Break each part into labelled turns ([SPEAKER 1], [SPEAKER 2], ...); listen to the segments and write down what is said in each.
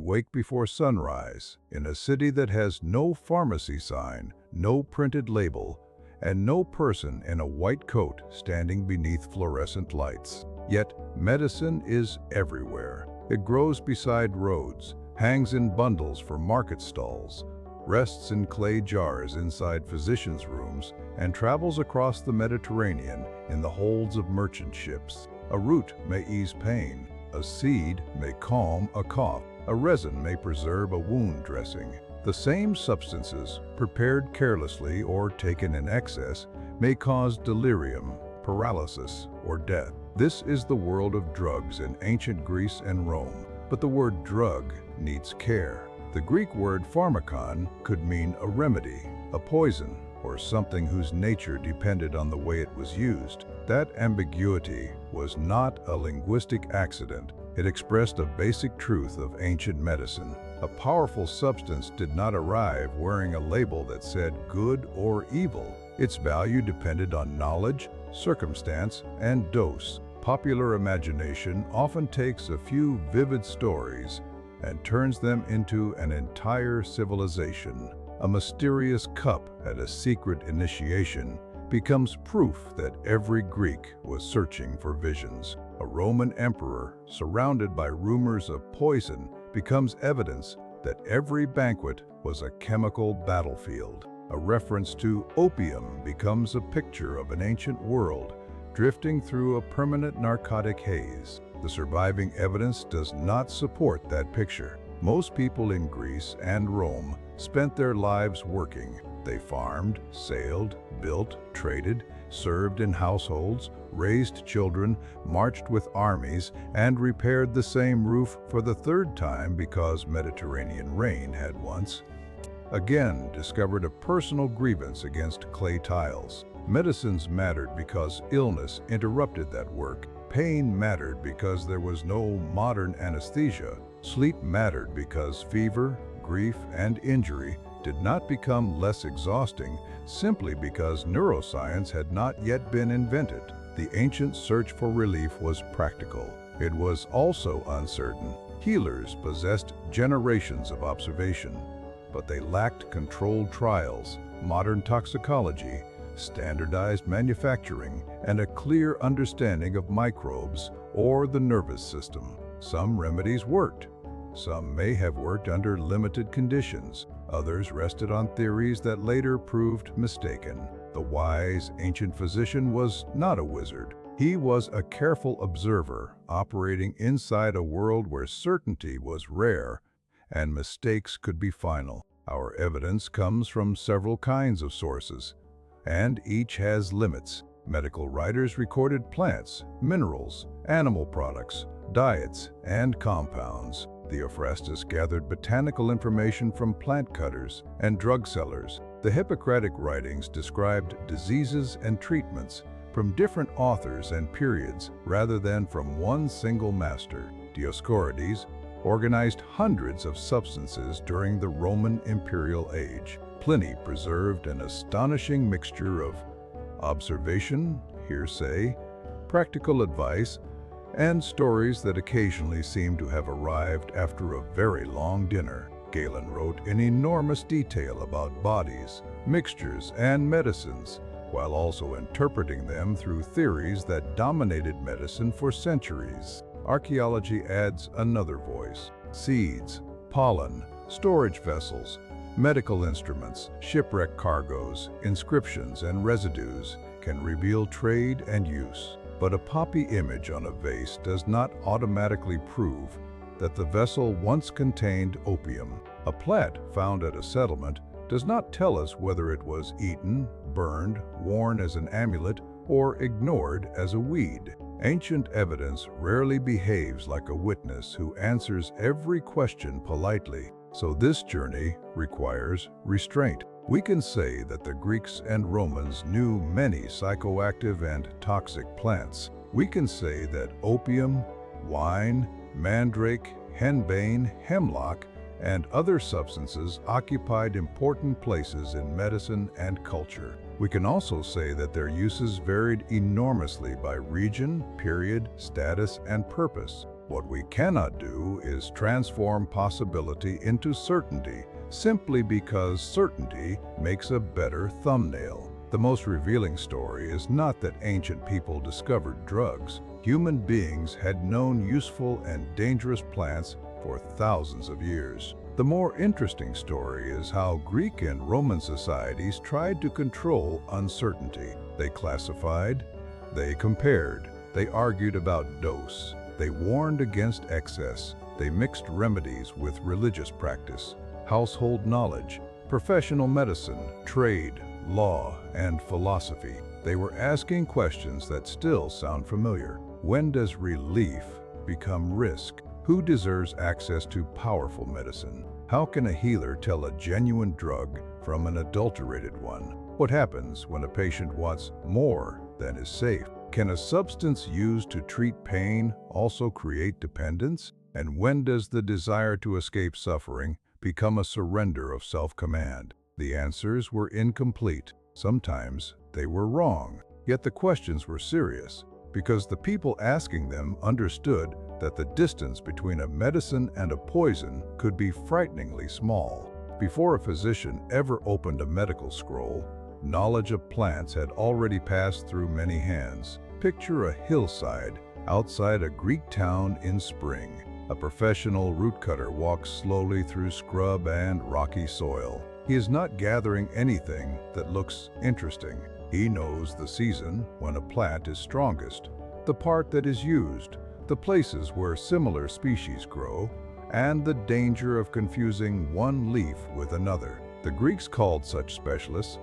[SPEAKER 1] wake before sunrise, in a city that has no pharmacy sign, no printed label, and no person in a white coat standing beneath fluorescent lights. Yet, medicine is everywhere. It grows beside roads, hangs in bundles for market stalls, rests in clay jars inside physicians' rooms, and travels across the Mediterranean in the holds of merchant ships. A root may ease pain, a seed may calm a cough, a resin may preserve a wound dressing. The same substances, prepared carelessly or taken in excess, may cause delirium, paralysis, or death. This is the world of drugs in ancient Greece and Rome. But the word drug needs care. The Greek word pharmakon could mean a remedy, a poison, or something whose nature depended on the way it was used. That ambiguity was not a linguistic accident. It expressed a basic truth of ancient medicine. A powerful substance did not arrive wearing a label that said good or evil. Its value depended on knowledge, circumstance, and dose. Popular imagination often takes a few vivid stories and turns them into an entire civilization. A mysterious cup at a secret initiation becomes proof that every Greek was searching for visions. A Roman emperor, surrounded by rumors of poison, becomes evidence that every banquet was a chemical battlefield. A reference to opium becomes a picture of an ancient world drifting through a permanent narcotic haze. The surviving evidence does not support that picture. Most people in Greece and Rome spent their lives working. They farmed, sailed, built, traded, served in households, raised children, marched with armies, and repaired the same roof for the third time because Mediterranean rain had once again discovered a personal grievance against clay tiles. Medicines mattered because illness interrupted that work. Pain mattered because there was no modern anesthesia. Sleep mattered because fever, grief, and injury did not become less exhausting simply because neuroscience had not yet been invented. The ancient search for relief was practical. It was also uncertain. Healers possessed generations of observation, but they lacked controlled trials, modern toxicology, standardized manufacturing, and a clear understanding of microbes or the nervous system. Some remedies worked. Some may have worked under limited conditions. Others rested on theories that later proved mistaken. The wise ancient physician was not a wizard. He was a careful observer, operating inside a world where certainty was rare and mistakes could be final. Our evidence comes from several kinds of sources, and each has limits. Medical writers recorded plants, minerals, animal products, diets, and compounds. Theophrastus gathered botanical information from plant cutters and drug sellers. The Hippocratic writings described diseases and treatments from different authors and periods rather than from one single master. Dioscorides organized hundreds of substances during the Roman imperial age. Pliny preserved an astonishing mixture of observation, hearsay, practical advice, and stories that occasionally seem to have arrived after a very long dinner. Galen wrote in enormous detail about bodies, mixtures, and medicines, while also interpreting them through theories that dominated medicine for centuries. Archaeology adds another voice. Seeds, pollen, storage vessels, medical instruments, shipwreck cargoes, inscriptions, and residues can reveal trade and use. But a poppy image on a vase does not automatically prove that the vessel once contained opium. A plant found at a settlement does not tell us whether it was eaten, burned, worn as an amulet, or ignored as a weed. Ancient evidence rarely behaves like a witness who answers every question politely, so this journey requires restraint. We can say that the Greeks and Romans knew many psychoactive and toxic plants. We can say that opium, wine, mandrake, henbane, hemlock, and other substances occupied important places in medicine and culture. We can also say that their uses varied enormously by region, period, status, and purpose. What we cannot do is transform possibility into certainty simply because certainty makes a better thumbnail. The most revealing story is not that ancient people discovered drugs. Human beings had known useful and dangerous plants for thousands of years. The more interesting story is how Greek and Roman societies tried to control uncertainty. They classified, they compared, they argued about dose, they warned against excess, they mixed remedies with religious practice, household knowledge, professional medicine, trade, law, and philosophy. They were asking questions that still sound familiar. When does relief become risk? Who deserves access to powerful medicine? How can a healer tell a genuine drug from an adulterated one? What happens when a patient wants more than is safe? Can a substance used to treat pain also create dependence? And when does the desire to escape suffering become a surrender of self-command? The answers were incomplete. Sometimes they were wrong. Yet the questions were serious, because the people asking them understood that the distance between a medicine and a poison could be frighteningly small. Before a physician ever opened a medical scroll, knowledge of plants had already passed through many hands. Picture a hillside outside a Greek town in spring. A professional root cutter walks slowly through scrub and rocky soil. He is not gathering anything that looks interesting. He knows the season when a plant is strongest, the part that is used, the places where similar species grow, and the danger of confusing one leaf with another. The Greeks called such specialists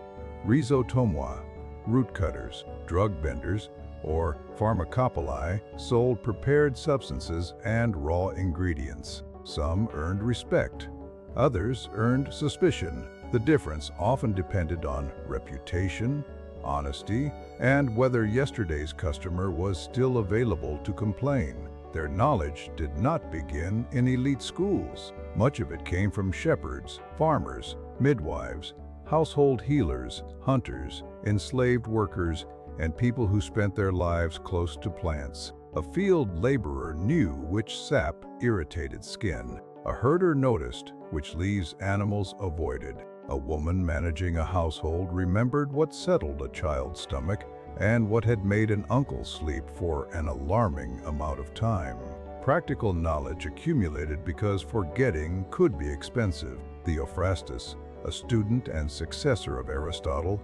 [SPEAKER 1] rhizotomoi, root cutters, drug benders, or pharmakopoli, sold prepared substances and raw ingredients. Some earned respect, others earned suspicion. The difference often depended on reputation, honesty, and whether yesterday's customer was still available to complain. Their knowledge did not begin in elite schools. Much of it came from shepherds, farmers, midwives, household healers, hunters, enslaved workers, and people who spent their lives close to plants. A field laborer knew which sap irritated skin. A herder noticed which leaves animals avoided. A woman managing a household remembered what settled a child's stomach and what had made an uncle sleep for an alarming amount of time. Practical knowledge accumulated because forgetting could be expensive. Theophrastus, a student and successor of Aristotle,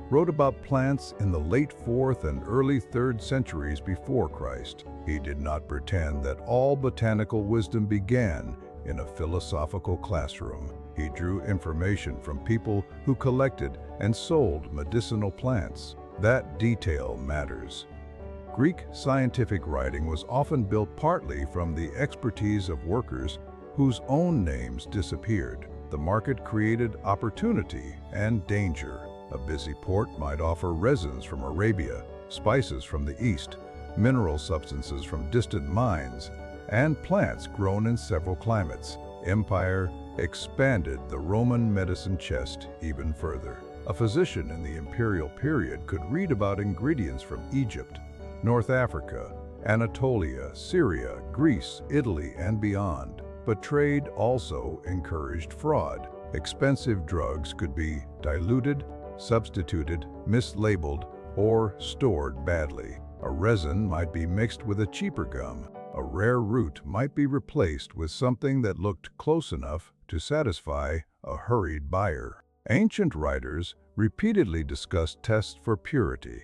[SPEAKER 1] wrote about plants in the late 4th and early 3rd centuries before Christ. He did not pretend that all botanical wisdom began in a philosophical classroom. He drew information from people who collected and sold medicinal plants. That detail matters. Greek scientific writing was often built partly from the expertise of workers whose own names disappeared. The market created opportunity and danger. A busy port might offer resins from Arabia, spices from the East, mineral substances from distant mines, and plants grown in several climates. Empire expanded the Roman medicine chest even further. A physician in the imperial period could read about ingredients from Egypt, North Africa, Anatolia, Syria, Greece, Italy, and beyond. But trade also encouraged fraud. Expensive drugs could be diluted, substituted, mislabeled, or stored badly. A resin might be mixed with a cheaper gum. A rare root might be replaced with something that looked close enough to satisfy a hurried buyer. Ancient writers repeatedly discussed tests for purity,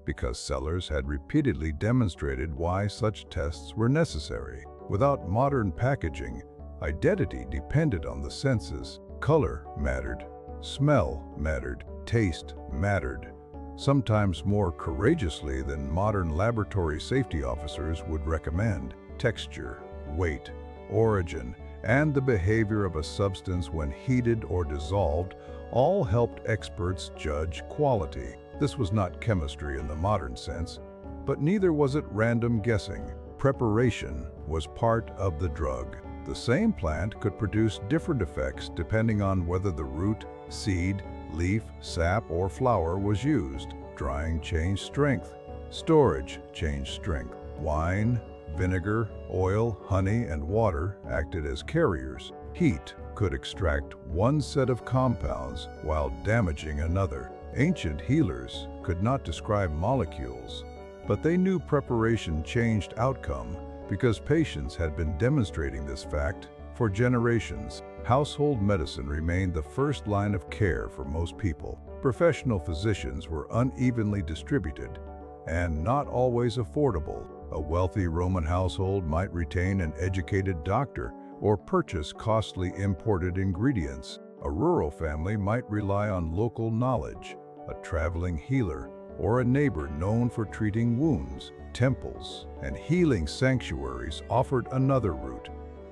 [SPEAKER 1] because sellers had repeatedly demonstrated why such tests were necessary. Without modern packaging, identity depended on the senses. Color mattered, smell mattered, taste mattered, sometimes more courageously than modern laboratory safety officers would recommend. Texture, weight, origin, and the behavior of a substance when heated or dissolved all helped experts judge quality. This was not chemistry in the modern sense, but neither was it random guessing. Preparation was part of the drug. The same plant could produce different effects depending on whether the root, seed, leaf, sap, or flower was used. Drying changed strength. Storage changed strength. Wine, Vinegar, oil, honey, and water acted as carriers. Heat could extract one set of compounds while damaging another. Ancient healers could not describe molecules, but they knew preparation changed outcome because patients had been demonstrating this fact for generations. Household medicine remained the first line of care for most people. Professional physicians were unevenly distributed and not always affordable. A wealthy Roman household might retain an educated doctor or purchase costly imported ingredients. A rural family might rely on local knowledge, a traveling healer, or a neighbor known for treating wounds. Temples and healing sanctuaries offered another route,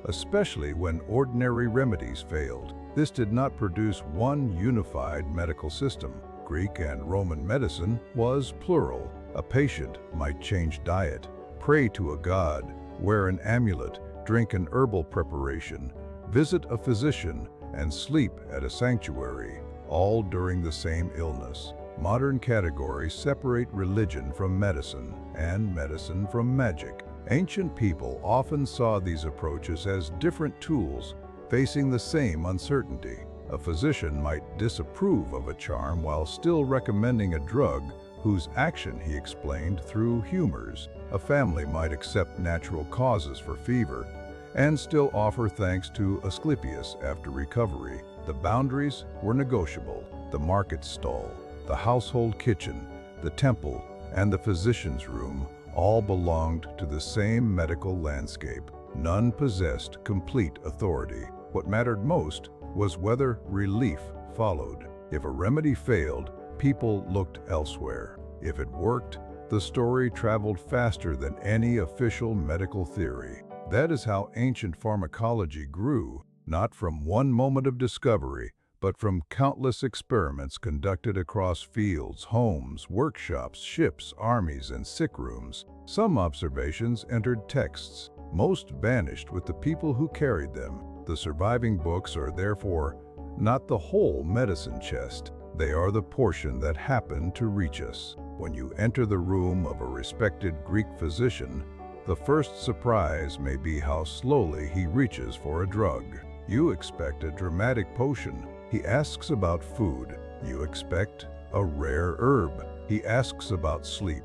[SPEAKER 1] especially when ordinary remedies failed. This did not produce one unified medical system. Greek and Roman medicine was plural. A patient might change diet, pray to a god, wear an amulet, drink an herbal preparation, visit a physician, and sleep at a sanctuary, all during the same illness. Modern categories separate religion from medicine and medicine from magic. Ancient people often saw these approaches as different tools facing the same uncertainty. A physician might disapprove of a charm while still recommending a drug whose action he explained through humors. A family might accept natural causes for fever and still offer thanks to Asclepius after recovery. The boundaries were negotiable. The market stall, the household kitchen, the temple, and the physician's room all belonged to the same medical landscape. None possessed complete authority. What mattered most was whether relief followed. If a remedy failed, people looked elsewhere. If it worked, the story traveled faster than any official medical theory. That is how ancient pharmacology grew, not from one moment of discovery, but from countless experiments conducted across fields, homes, workshops, ships, armies, and sick rooms. Some observations entered texts. Most vanished with the people who carried them. The surviving books are therefore not the whole medicine chest. They are the portion that happened to reach us. When you enter the room of a respected Greek physician, the first surprise may be how slowly he reaches for a drug. You expect a dramatic potion. He asks about food. You expect a rare herb. He asks about sleep,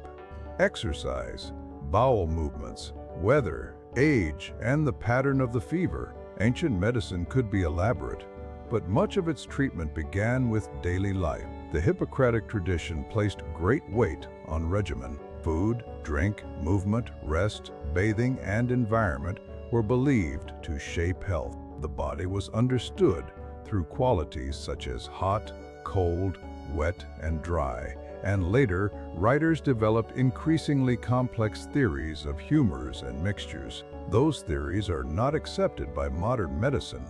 [SPEAKER 1] exercise, bowel movements, weather, age, and the pattern of the fever. Ancient medicine could be elaborate, but much of its treatment began with daily life. The Hippocratic tradition placed great weight on regimen. Food, drink, movement, rest, bathing, and environment were believed to shape health. The body was understood through qualities such as hot, cold, wet, and dry, and later, writers developed increasingly complex theories of humors and mixtures. Those theories are not accepted by modern medicine,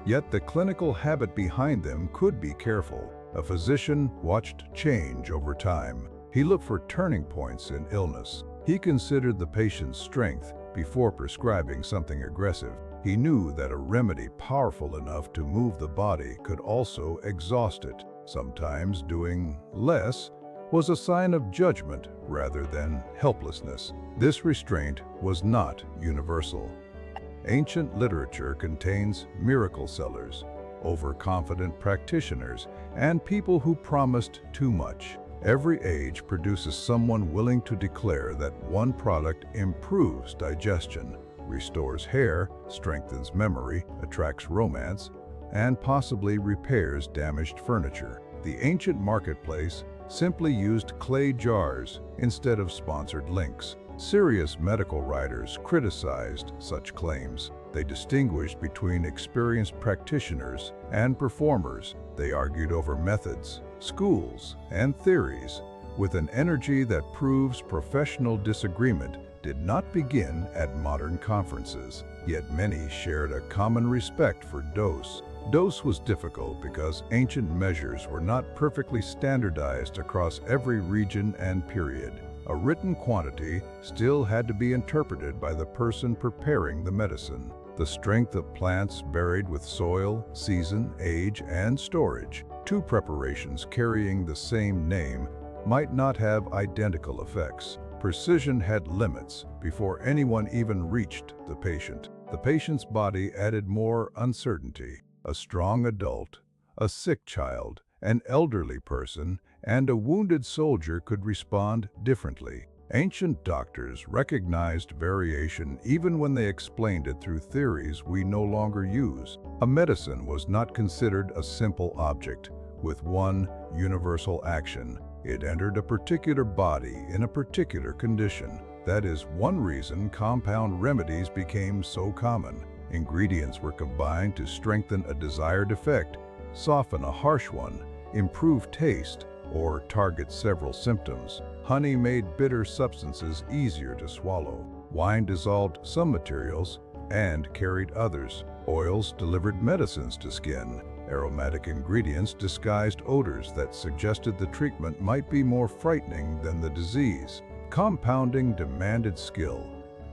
[SPEAKER 1] yet the clinical habit behind them could be careful. A physician watched change over time. He looked for turning points in illness. He considered the patient's strength before prescribing something aggressive. He knew that a remedy powerful enough to move the body could also exhaust it. Sometimes doing less was a sign of judgment rather than helplessness. This restraint was not universal. Ancient literature contains miracle sellers, overconfident practitioners, and people who promised too much. Every age produces someone willing to declare that one product improves digestion, restores hair, strengthens memory, attracts romance, and possibly repairs damaged furniture. The ancient marketplace simply used clay jars instead of sponsored links. Serious medical writers criticized such claims. They distinguished between experienced practitioners and performers. They argued over methods, schools, and theories with an energy that proves professional disagreement did not begin at modern conferences. Yet many shared a common respect for dose. Dose was difficult because ancient measures were not perfectly standardized across every region and period. A written quantity still had to be interpreted by the person preparing the medicine. The strength of plants varied with soil, season, age, and storage. Two preparations carrying the same name might not have identical effects. Precision had limits before anyone even reached the patient. The patient's body added more uncertainty. A strong adult, a sick child, an elderly person, and a wounded soldier could respond differently. Ancient doctors recognized variation even when they explained it through theories we no longer use. A medicine was not considered a simple object with one universal action. It entered a particular body in a particular condition. That is one reason compound remedies became so common. Ingredients were combined to strengthen a desired effect, soften a harsh one, improve taste, or target several symptoms. Honey made bitter substances easier to swallow. Wine dissolved some materials and carried others. Oils delivered medicines to skin. Aromatic ingredients disguised odors that suggested the treatment might be more frightening than the disease. Compounding demanded skill,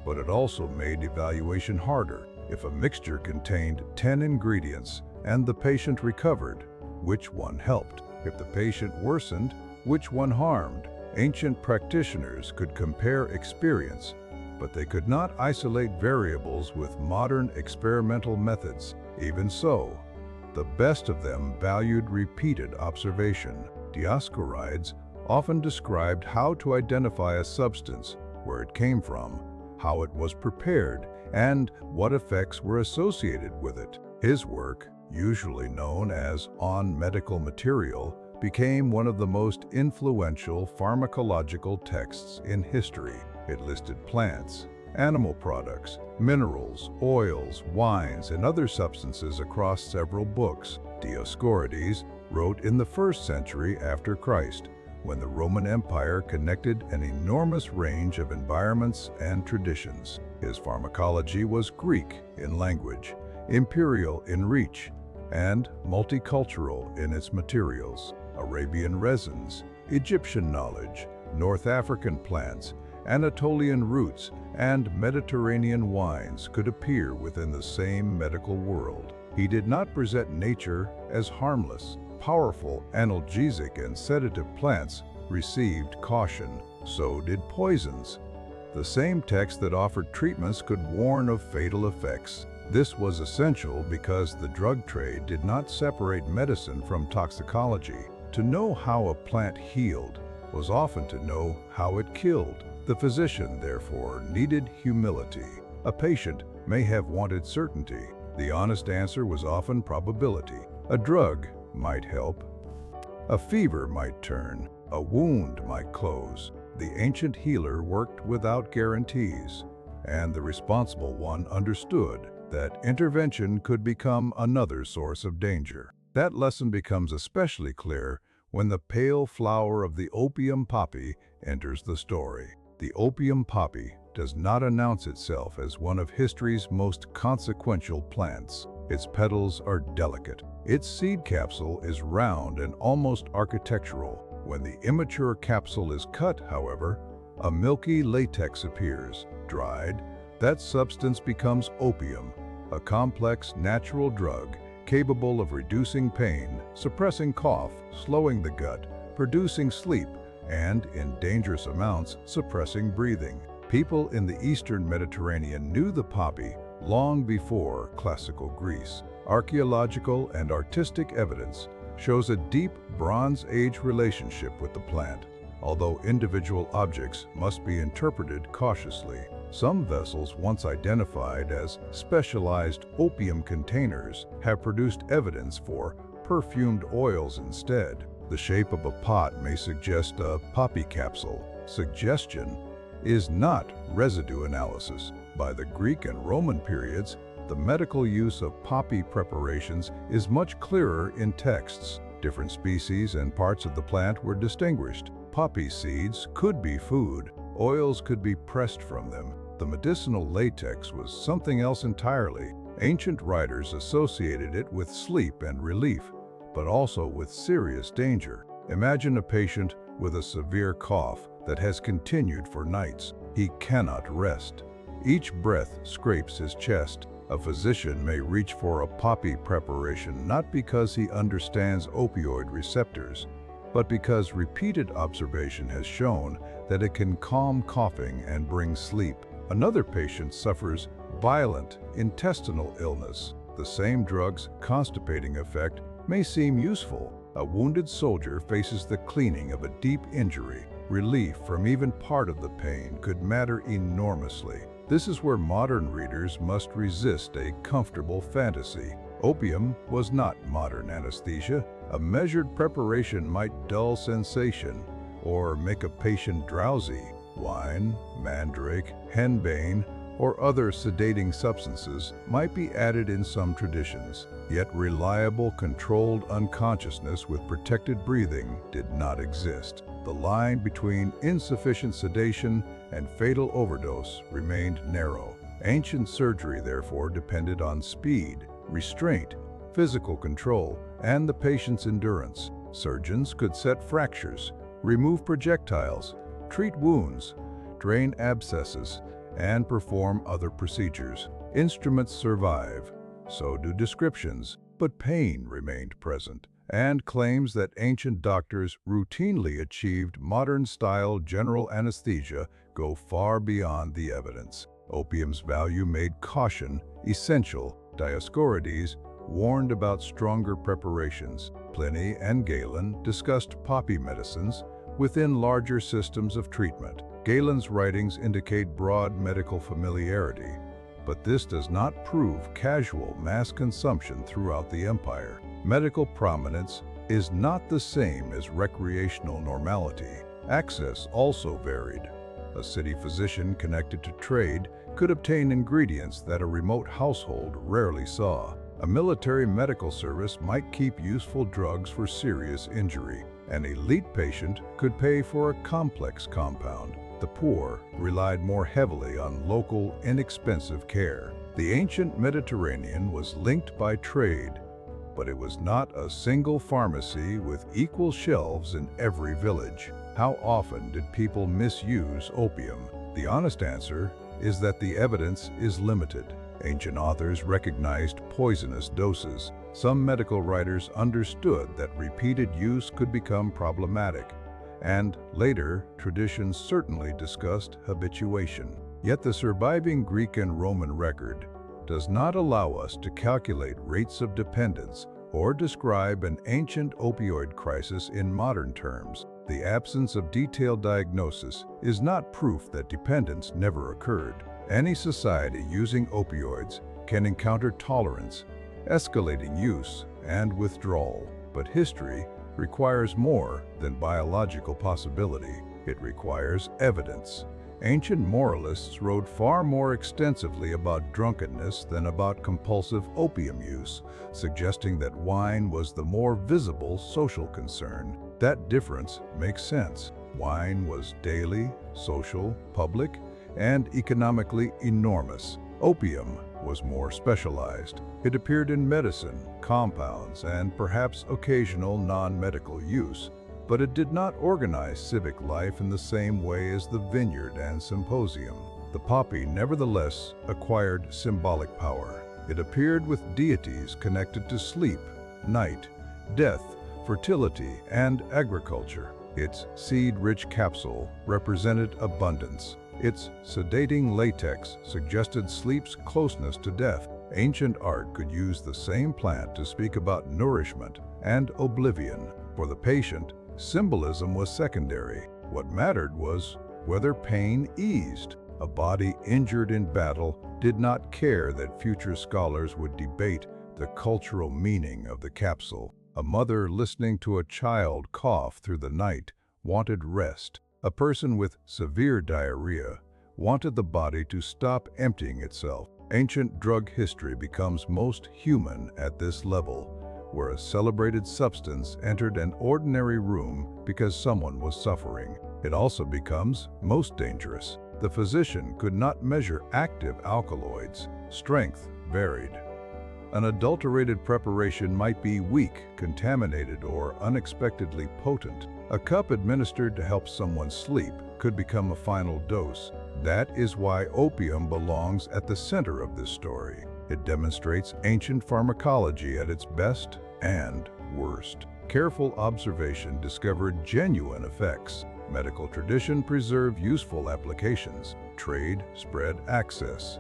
[SPEAKER 1] but it also made evaluation harder. If a mixture contained 10 ingredients and the patient recovered, which one helped? If the patient worsened, which one harmed? Ancient practitioners could compare experience, but they could not isolate variables with modern experimental methods. Even so, the best of them valued repeated observation. Dioscorides often described how to identify a substance, where it came from, how it was prepared, and what effects were associated with it. His work, usually known as On Medical Material, became one of the most influential pharmacological texts in history. It listed plants, animal products, minerals, oils, wines, and other substances across several books. Dioscorides wrote in the 1st century after Christ, when the Roman Empire connected an enormous range of environments and traditions. His pharmacology was Greek in language, imperial in reach, and multicultural in its materials. Arabian resins, Egyptian knowledge, North African plants, Anatolian roots, and Mediterranean wines could appear within the same medical world. He did not present nature as harmless. Powerful analgesic and sedative plants received caution. So did poisons. The same text that offered treatments could warn of fatal effects. This was essential because the drug trade did not separate medicine from toxicology. To know how a plant healed was often to know how it killed. The physician, therefore, needed humility. A patient may have wanted certainty. The honest answer was often probability. A drug might help. A fever might turn. A wound might close. The ancient healer worked without guarantees, and the responsible one understood that intervention could become another source of danger. That lesson becomes especially clear when the pale flower of the opium poppy enters the story. The opium poppy does not announce itself as one of history's most consequential plants. Its petals are delicate. Its seed capsule is round and almost architectural. When the immature capsule is cut, however, a milky latex appears. Dried, that substance becomes opium, a complex natural drug capable of reducing pain, suppressing cough, slowing the gut, producing sleep, and, in dangerous amounts, suppressing breathing. People in the Eastern Mediterranean knew the poppy long before classical Greece. Archaeological and artistic evidence shows a deep Bronze Age relationship with the plant, although individual objects must be interpreted cautiously. Some vessels once identified as specialized opium containers have produced evidence for perfumed oils instead. The shape of a pot may suggest a poppy capsule. Suggestion is not residue analysis. By the Greek and Roman periods, the medical use of poppy preparations is much clearer in texts. Different species and parts of the plant were distinguished. Poppy seeds could be food. Oils could be pressed from them. The medicinal latex was something else entirely. Ancient writers associated it with sleep and relief, but also with serious danger. Imagine a patient with a severe cough that has continued for nights. He cannot rest. Each breath scrapes his chest. A physician may reach for a poppy preparation not because he understands opioid receptors, but because repeated observation has shown that it can calm coughing and bring sleep. Another patient suffers violent intestinal illness. The same drug's constipating effect may seem useful. A wounded soldier faces the cleaning of a deep injury. Relief from even part of the pain could matter enormously. This is where modern readers must resist a comfortable fantasy. Opium was not modern anesthesia. A measured preparation might dull sensation or make a patient drowsy. Wine, mandrake, henbane, or other sedating substances might be added in some traditions. Yet reliable, controlled unconsciousness with protected breathing did not exist. The line between insufficient sedation and fatal overdose remained narrow. Ancient surgery, therefore, depended on speed, restraint, physical control, and the patient's endurance. Surgeons could set fractures, remove projectiles, treat wounds, drain abscesses, and perform other procedures. Instruments survive, so do descriptions, but pain remained present. And claims that ancient doctors routinely achieved modern-style general anesthesia go far beyond the evidence. Opium's value made caution essential. Dioscorides warned about stronger preparations. Pliny and Galen discussed poppy medicines within larger systems of treatment. Galen's writings indicate broad medical familiarity, but this does not prove casual mass consumption throughout the empire. Medical prominence is not the same as recreational normality. Access also varied. A city physician connected to trade could obtain ingredients that a remote household rarely saw. A military medical service might keep useful drugs for serious injury. An elite patient could pay for a complex compound. The poor relied more heavily on local, inexpensive care. The ancient Mediterranean was linked by trade, but it was not a single pharmacy with equal shelves in every village. How often did people misuse opium? The honest answer is that the evidence is limited. Ancient authors recognized poisonous doses. Some medical writers understood that repeated use could become problematic, and later, traditions certainly discussed habituation. Yet the surviving Greek and Roman record does not allow us to calculate rates of dependence or describe an ancient opioid crisis in modern terms. The absence of detailed diagnosis is not proof that dependence never occurred. Any society using opioids can encounter tolerance, escalating use, and withdrawal. But history requires more than biological possibility. It requires evidence. Ancient moralists wrote far more extensively about drunkenness than about compulsive opium use, suggesting that wine was the more visible social concern. That difference makes sense. Wine was daily, social, public, and economically enormous. Opium was more specialized. It appeared in medicine, compounds, and perhaps occasional non-medical use, but it did not organize civic life in the same way as the vineyard and symposium. The poppy nevertheless acquired symbolic power. It appeared with deities connected to sleep, night, death, fertility, and agriculture. Its seed-rich capsule represented abundance. Its sedating latex suggested sleep's closeness to death. Ancient art could use the same plant to speak about nourishment and oblivion. For the patient, symbolism was secondary. What mattered was whether pain eased. A body injured in battle did not care that future scholars would debate the cultural meaning of the capsule. A mother listening to a child cough through the night wanted rest. A person with severe diarrhea wanted the body to stop emptying itself. Ancient drug history becomes most human at this level, where a celebrated substance entered an ordinary room because someone was suffering. It also becomes most dangerous. The physician could not measure active alkaloids. Strength varied. An adulterated preparation might be weak, contaminated, or unexpectedly potent. A cup administered to help someone sleep could become a final dose. That is why opium belongs at the center of this story. It demonstrates ancient pharmacology at its best and worst. Careful observation discovered genuine effects. Medical tradition preserved useful applications. Trade spread access.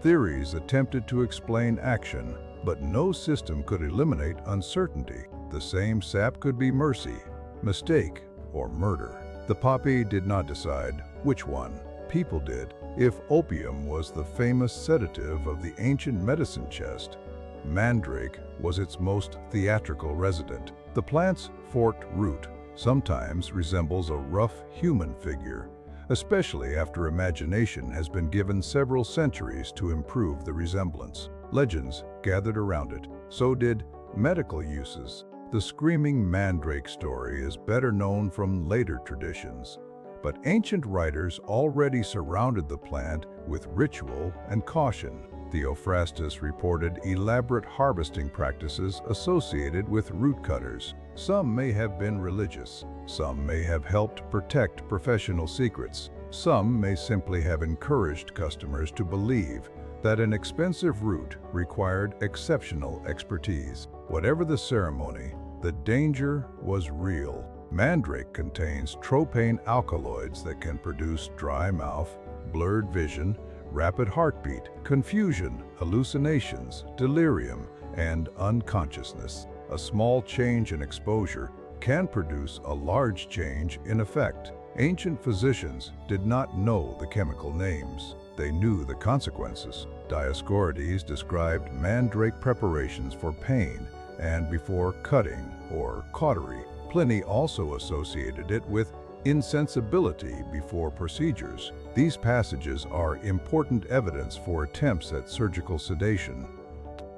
[SPEAKER 1] Theories attempted to explain action, but no system could eliminate uncertainty. The same sap could be mercy, mistake, or murder. The poppy did not decide which one. People did. If opium was the famous sedative of the ancient medicine chest, mandrake was its most theatrical resident. The plant's forked root sometimes resembles a rough human figure, especially after imagination has been given several centuries to improve the resemblance. Legends gathered around it. So did medical uses. The screaming mandrake story is better known from later traditions, but ancient writers already surrounded the plant with ritual and caution. Theophrastus reported elaborate harvesting practices associated with root cutters. Some may have been religious, some may have helped protect professional secrets, some may simply have encouraged customers to believe that an expensive root required exceptional expertise. Whatever the ceremony, the danger was real. Mandrake contains tropane alkaloids that can produce dry mouth, blurred vision, rapid heartbeat, confusion, hallucinations, delirium, and unconsciousness. A small change in exposure can produce a large change in effect. Ancient physicians did not know the chemical names. They knew the consequences. Dioscorides described mandrake preparations for pain and before cutting or cautery. Pliny also associated it with insensibility before procedures. These passages are important evidence for attempts at surgical sedation.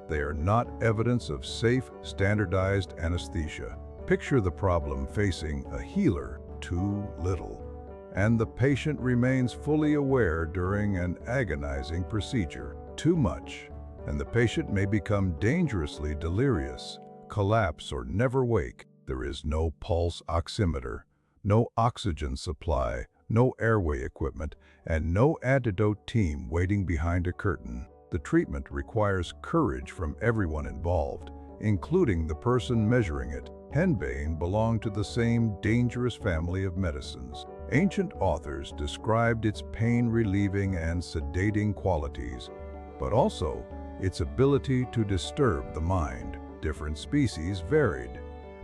[SPEAKER 1] They are not evidence of safe, standardized anesthesia. Picture the problem facing a healer: too little, and the patient remains fully aware during an agonizing procedure. Too much, and the patient may become dangerously delirious, collapse, or never wake. There is no pulse oximeter, no oxygen supply, no airway equipment, and no antidote team waiting behind a curtain. The treatment requires courage from everyone involved, including the person measuring it. Henbane belonged to the same dangerous family of medicines. Ancient authors described its pain-relieving and sedating qualities, but also its ability to disturb the mind. Different species varied.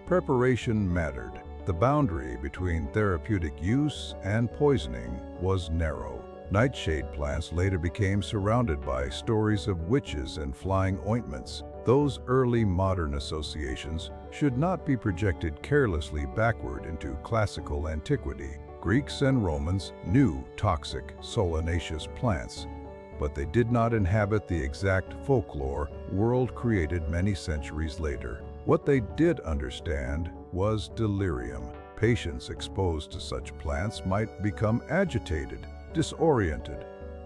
[SPEAKER 1] Preparation mattered. The boundary between therapeutic use and poisoning was narrow. Nightshade plants later became surrounded by stories of witches and flying ointments. Those early modern associations should not be projected carelessly backward into classical antiquity. Greeks and Romans knew toxic, solanaceous plants, but they did not inhabit the exact folklore world created many centuries later. What they did understand was delirium. Patients exposed to such plants might become agitated, disoriented,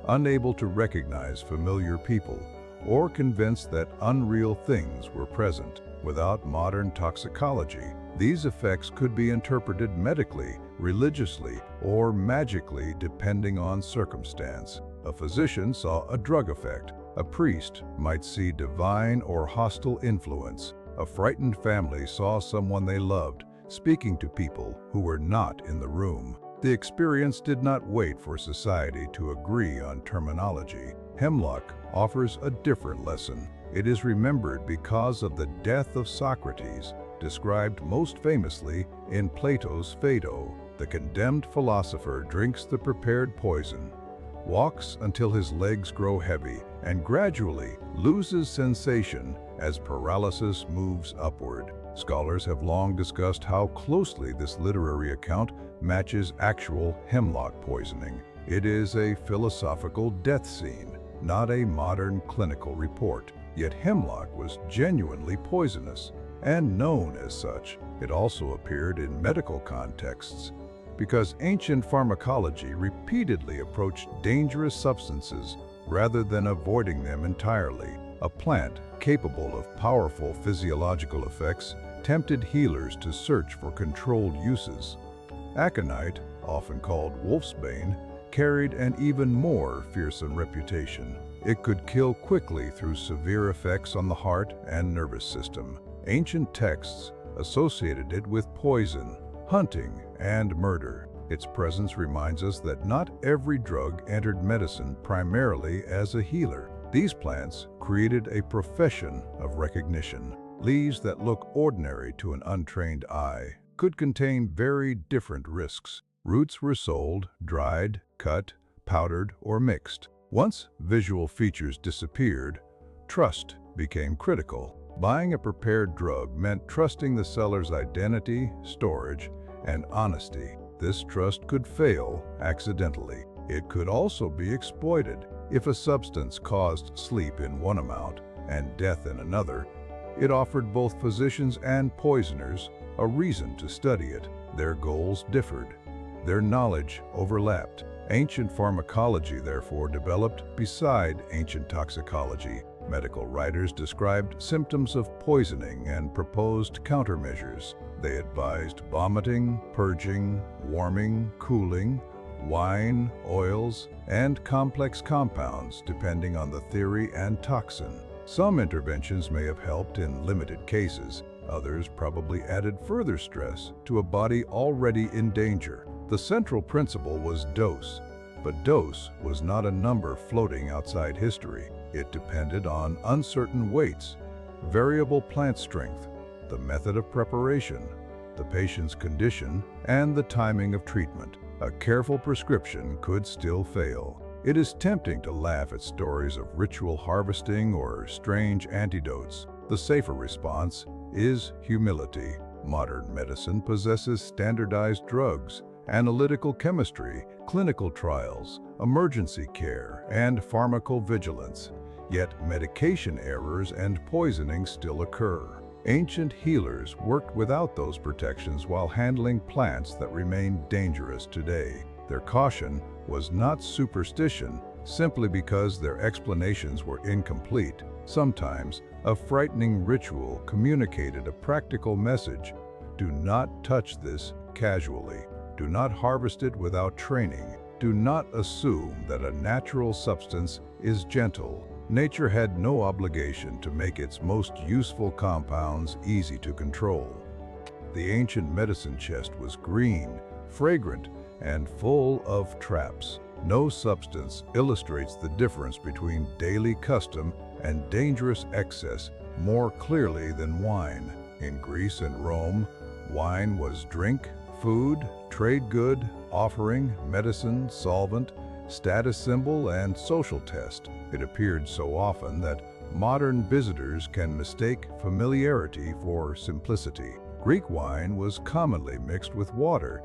[SPEAKER 1] unable to recognize familiar people, or convinced that unreal things were present. Without modern toxicology, these effects could be interpreted medically, religiously, or magically depending on circumstance. A physician saw a drug effect. A priest might see divine or hostile influence. A frightened family saw someone they loved speaking to people who were not in the room. The experience did not wait for society to agree on terminology. Hemlock offers a different lesson. It is remembered because of the death of Socrates, described most famously in Plato's Phaedo. The condemned philosopher drinks the prepared poison, walks until his legs grow heavy, and gradually loses sensation as paralysis moves upward. Scholars have long discussed how closely this literary account matches actual hemlock poisoning. It is a philosophical death scene, not a modern clinical report. Yet hemlock was genuinely poisonous and known as such. It also appeared in medical contexts because ancient pharmacology repeatedly approached dangerous substances rather than avoiding them entirely. A plant capable of powerful physiological effects tempted healers to search for controlled uses. Aconite, often called wolfsbane, carried an even more fearsome reputation. It could kill quickly through severe effects on the heart and nervous system. Ancient texts associated it with poison, hunting, and murder. Its presence reminds us that not every drug entered medicine primarily as a healer. These plants created a profession of recognition. Leaves that look ordinary to an untrained eye could contain very different risks. Roots were sold, dried, cut, powdered, or mixed. Once visual features disappeared, trust became critical. Buying a prepared drug meant trusting the seller's identity, storage, and honesty. This trust could fail accidentally. It could also be exploited. If a substance caused sleep in one amount and death in another, it offered both physicians and poisoners a reason to study it. Their goals differed. Their knowledge overlapped. Ancient pharmacology, therefore, developed beside ancient toxicology. Medical writers described symptoms of poisoning and proposed countermeasures. They advised vomiting, purging, warming, cooling, wine, oils, and complex compounds depending on the theory and toxin. Some interventions may have helped in limited cases. Others probably added further stress to a body already in danger. The central principle was dose, but dose was not a number floating outside history. It depended on uncertain weights, variable plant strength, the method of preparation, the patient's condition, and the timing of treatment. A careful prescription could still fail. It is tempting to laugh at stories of ritual harvesting or strange antidotes. The safer response is humility. Modern medicine possesses standardized drugs, analytical chemistry, clinical trials, emergency care, and pharmacovigilance. Yet medication errors and poisoning still occur. Ancient healers worked without those protections while handling plants that remain dangerous today. Their caution was not superstition simply because their explanations were incomplete. Sometimes, a frightening ritual communicated a practical message. Do not touch this casually. Do not harvest it without training. Do not assume that a natural substance is gentle. Nature had no obligation to make its most useful compounds easy to control. The ancient medicine chest was green, fragrant, and full of traps. No substance illustrates the difference between daily custom and dangerous excess more clearly than wine. In Greece and Rome, wine was drink, food, trade good, offering, medicine, solvent, status symbol, and social test. It appeared so often that modern visitors can mistake familiarity for simplicity. Greek wine was commonly mixed with water,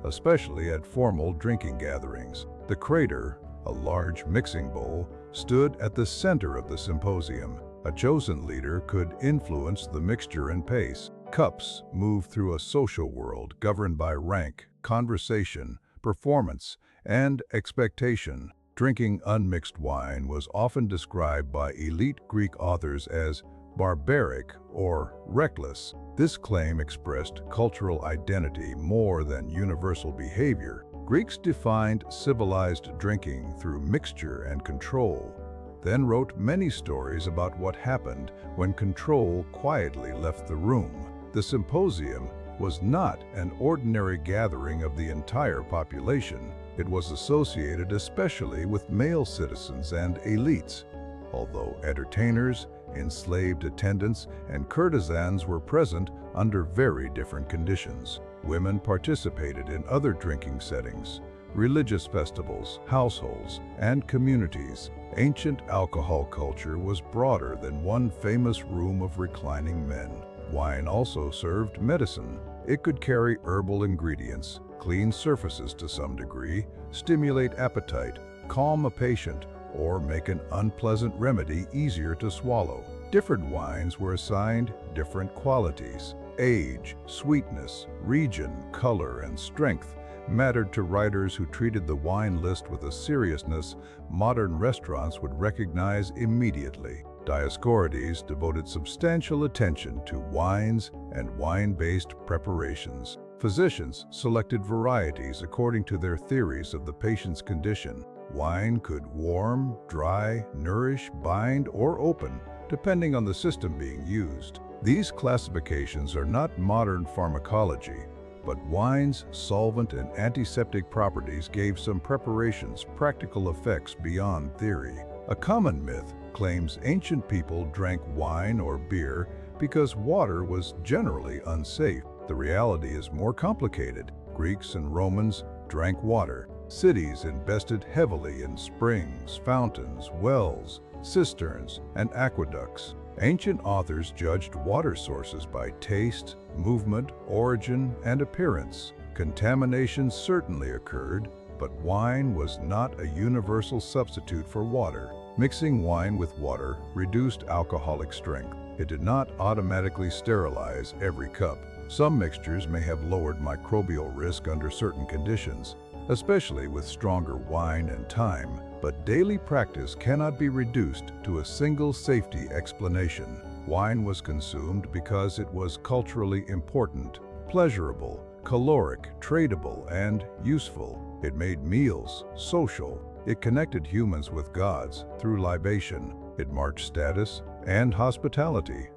[SPEAKER 1] especially at formal drinking gatherings. The crater, a large mixing bowl, stood at the center of the symposium. A chosen leader could influence the mixture and pace. Cups moved through a social world governed by rank, conversation, performance, and expectation. Drinking unmixed wine was often described by elite Greek authors as barbaric or reckless. This claim expressed cultural identity more than universal behavior. Greeks defined civilized drinking through mixture and control, then wrote many stories about what happened when control quietly left the room. The symposium was not an ordinary gathering of the entire population. It was associated especially with male citizens and elites, although entertainers, enslaved attendants, and courtesans were present under very different conditions. Women participated in other drinking settings, religious festivals, households, and communities. Ancient alcohol culture was broader than one famous room of reclining men. Wine also served medicine. It could carry herbal ingredients, clean surfaces to some degree, stimulate appetite, calm a patient, or make an unpleasant remedy easier to swallow. Different wines were assigned different qualities. Age, sweetness, region, color, and strength mattered to writers who treated the wine list with a seriousness modern restaurants would recognize immediately. Dioscorides devoted substantial attention to wines and wine-based preparations. Physicians selected varieties according to their theories of the patient's condition. Wine could warm, dry, nourish, bind, or open, depending on the system being used. These classifications are not modern pharmacology, but wine's solvent and antiseptic properties gave some preparations practical effects beyond theory. A common myth claims ancient people drank wine or beer because water was generally unsafe. The reality is more complicated. Greeks and Romans drank water. Cities invested heavily in springs, fountains, wells, cisterns, and aqueducts. Ancient authors judged water sources by taste, movement, origin, and appearance. Contamination certainly occurred, but wine was not a universal substitute for water. Mixing wine with water reduced alcoholic strength. It did not automatically sterilize every cup. Some mixtures may have lowered microbial risk under certain conditions, especially with stronger wine and thyme, but daily practice cannot be reduced to a single safety explanation. Wine was consumed because it was culturally important, pleasurable, caloric, tradable, and useful. It made meals social. It connected humans with gods through libation. It marked status and hospitality.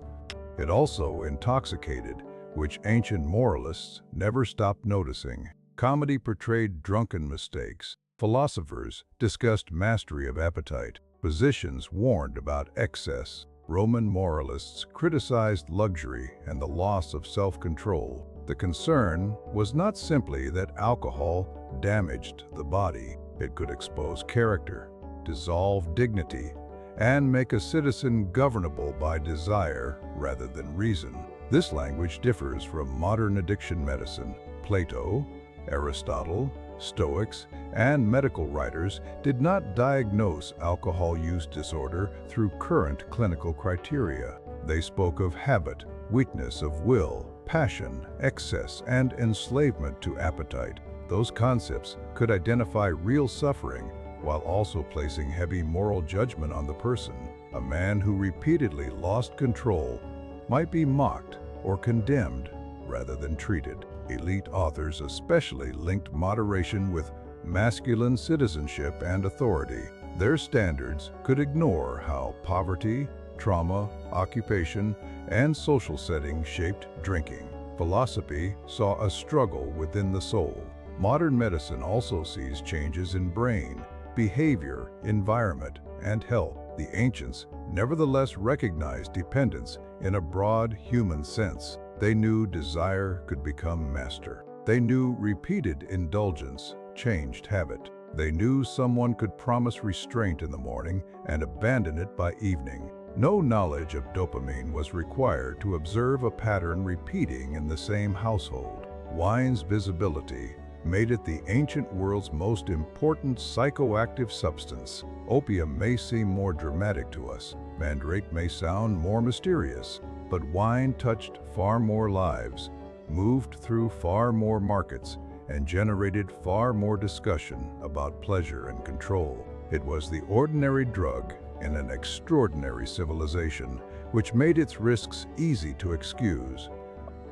[SPEAKER 1] It also intoxicated, which ancient moralists never stopped noticing. Comedy portrayed drunken mistakes. Philosophers discussed mastery of appetite. Physicians warned about excess. Roman moralists criticized luxury and the loss of self-control. The concern was not simply that alcohol damaged the body. It could expose character, dissolve dignity, and make a citizen governable by desire rather than reason. This language differs from modern addiction medicine. Plato, Aristotle, Stoics, and medical writers did not diagnose alcohol use disorder through current clinical criteria. They spoke of habit, weakness of will, passion, excess, and enslavement to appetite. Those concepts could identify real suffering while also placing heavy moral judgment on the person. A man who repeatedly lost control might be mocked or condemned rather than treated. Elite authors especially linked moderation with masculine citizenship and authority. Their standards could ignore how poverty, trauma, occupation, and social setting shaped drinking. Philosophy saw a struggle within the soul. Modern medicine also sees changes in brain, behavior, environment, and health. The ancients nevertheless recognized dependence in a broad human sense. They knew desire could become master. They knew repeated indulgence changed habit. They knew someone could promise restraint in the morning and abandon it by evening. No knowledge of dopamine was required to observe a pattern repeating in the same household. Wine's visibility made it the ancient world's most important psychoactive substance. Opium may seem more dramatic to us. Mandrake may sound more mysterious. But wine touched far more lives, moved through far more markets, and generated far more discussion about pleasure and control. It was the ordinary drug in an extraordinary civilization, which made its risks easy to excuse.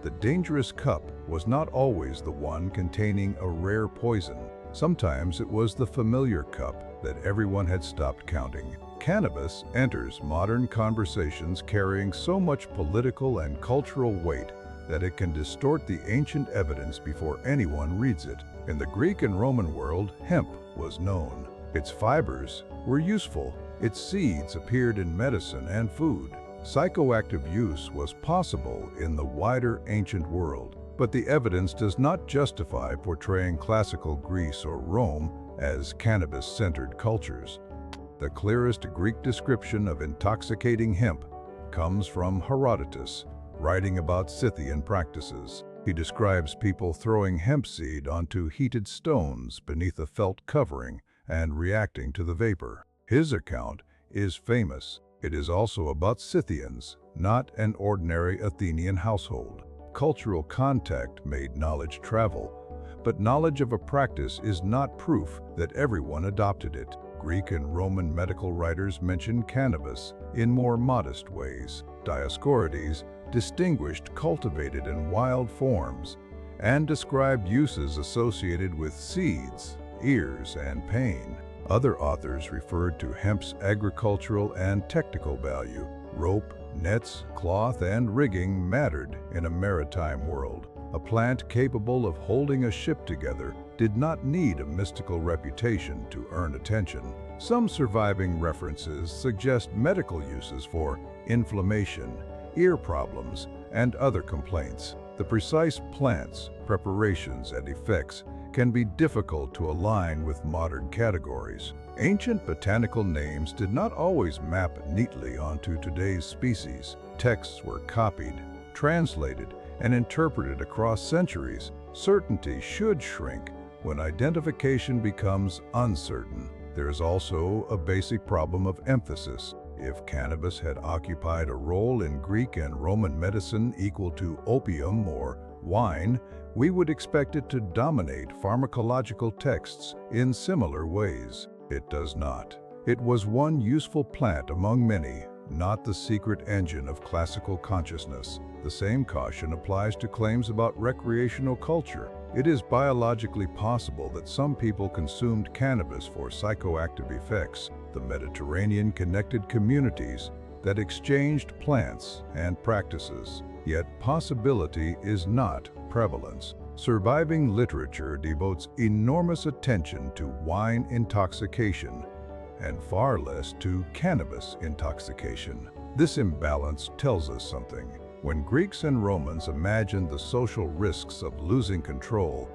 [SPEAKER 1] The dangerous cup was not always the one containing a rare poison. Sometimes it was the familiar cup that everyone had stopped counting. Cannabis enters modern conversations carrying so much political and cultural weight that it can distort the ancient evidence before anyone reads it. In the Greek and Roman world, hemp was known. Its fibers were useful. Its seeds appeared in medicine and food. Psychoactive use was possible in the wider ancient world, but the evidence does not justify portraying classical Greece or Rome as cannabis-centered cultures. The clearest Greek description of intoxicating hemp comes from Herodotus, writing about Scythian practices. He describes people throwing hemp seed onto heated stones beneath a felt covering and reacting to the vapor. His account is famous. It is also about Scythians, not an ordinary Athenian household. Cultural contact made knowledge travel, but knowledge of a practice is not proof that everyone adopted it. Greek and Roman medical writers mention cannabis in more modest ways. Dioscorides distinguished cultivated and wild forms and described uses associated with seeds, ears, and pain. Other authors referred to hemp's agricultural and technical value. Rope, Nets, cloth, and rigging mattered in a maritime world. A plant capable of holding a ship together did not need a mystical reputation to earn attention. Some surviving references suggest medical uses for inflammation, ear problems, and other complaints. The precise plants, preparations, and effects can be difficult to align with modern categories. Ancient botanical names did not always map neatly onto today's species. Texts were copied, translated, and interpreted across centuries. Certainty should shrink when identification becomes uncertain. There is also a basic problem of emphasis. If cannabis had occupied a role in Greek and Roman medicine equal to opium or wine, we would expect it to dominate pharmacological texts in similar ways. It does not. It was one useful plant among many, not the secret engine of classical consciousness. The same caution applies to claims about recreational culture. It is biologically possible that some people consumed cannabis for psychoactive effects. The Mediterranean connected communities that exchanged plants and practices. Yet possibility is not prevalence. Surviving literature devotes enormous attention to wine intoxication and far less to cannabis intoxication. This imbalance tells us something. When Greeks and Romans imagined the social risks of losing control,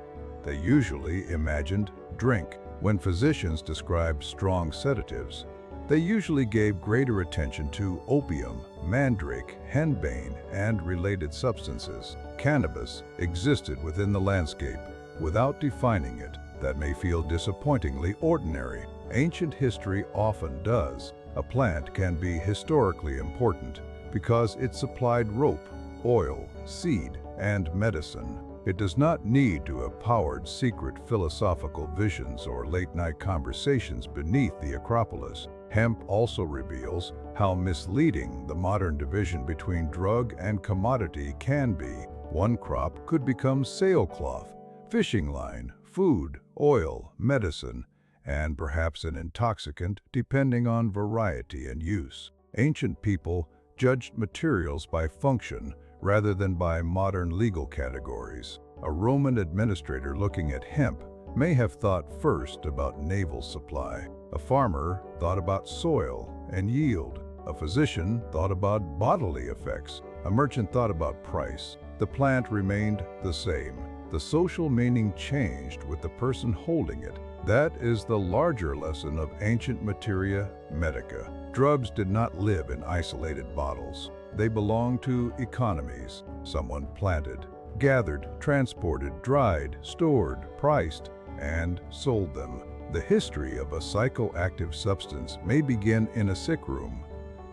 [SPEAKER 1] they usually imagined drink. When physicians described strong sedatives, they usually gave greater attention to opium, mandrake, henbane, and related substances. Cannabis existed within the landscape. Without defining it, that may feel disappointingly ordinary. Ancient history often does. A plant can be historically important because it supplied rope, oil, seed, and medicine. It does not need to have powered secret philosophical visions or late-night conversations beneath the Acropolis. Hemp also reveals how misleading the modern division between drug and commodity can be. One crop could become sailcloth, fishing line, food, oil, medicine, and perhaps an intoxicant depending on variety and use. Ancient people judged materials by function rather than by modern legal categories. A Roman administrator looking at hemp may have thought first about naval supply. A farmer thought about soil and yield. A physician thought about bodily effects. A merchant thought about price. The plant remained the same. The social meaning changed with the person holding it. That is the larger lesson of ancient materia medica. Drugs did not live in isolated bottles. They belonged to economies. Someone planted, gathered, transported, dried, stored, priced, and sold them. The history of a psychoactive substance may begin in a sick room,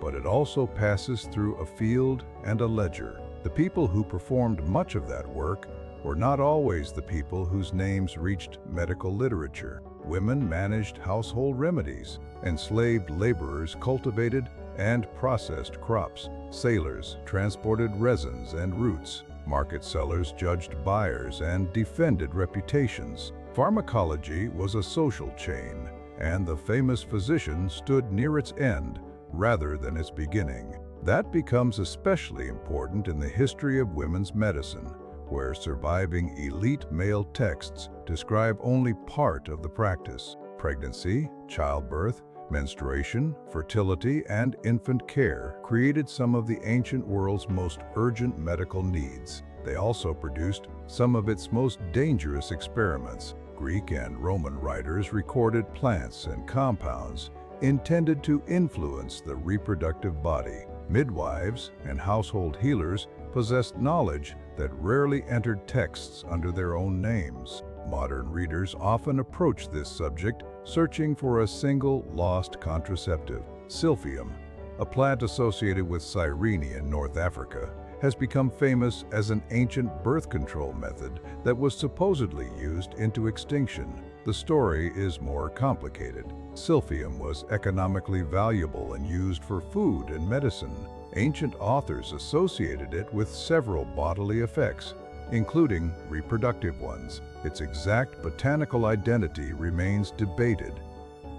[SPEAKER 1] but it also passes through a field and a ledger. The people who performed much of that work were not always the people whose names reached medical literature. Women managed household remedies. Enslaved laborers cultivated and processed crops. Sailors transported resins and roots. Market sellers judged buyers and defended reputations. Pharmacology was a social chain, and the famous physician stood near its end rather than its beginning. That becomes especially important in the history of women's medicine, where surviving elite male texts describe only part of the practice. Pregnancy, childbirth, menstruation, fertility, and infant care created some of the ancient world's most urgent medical needs. They also produced some of its most dangerous experiments. Greek and Roman writers recorded plants and compounds intended to influence the reproductive body. Midwives and household healers possessed knowledge that rarely entered texts under their own names. Modern readers often approach this subject searching for a single lost contraceptive. Silphium, a plant associated with Cyrene in North Africa, has become famous as an ancient birth control method that was supposedly used into extinction. The story is more complicated. Silphium was economically valuable and used for food and medicine. Ancient authors associated it with several bodily effects, including reproductive ones. Its exact botanical identity remains debated,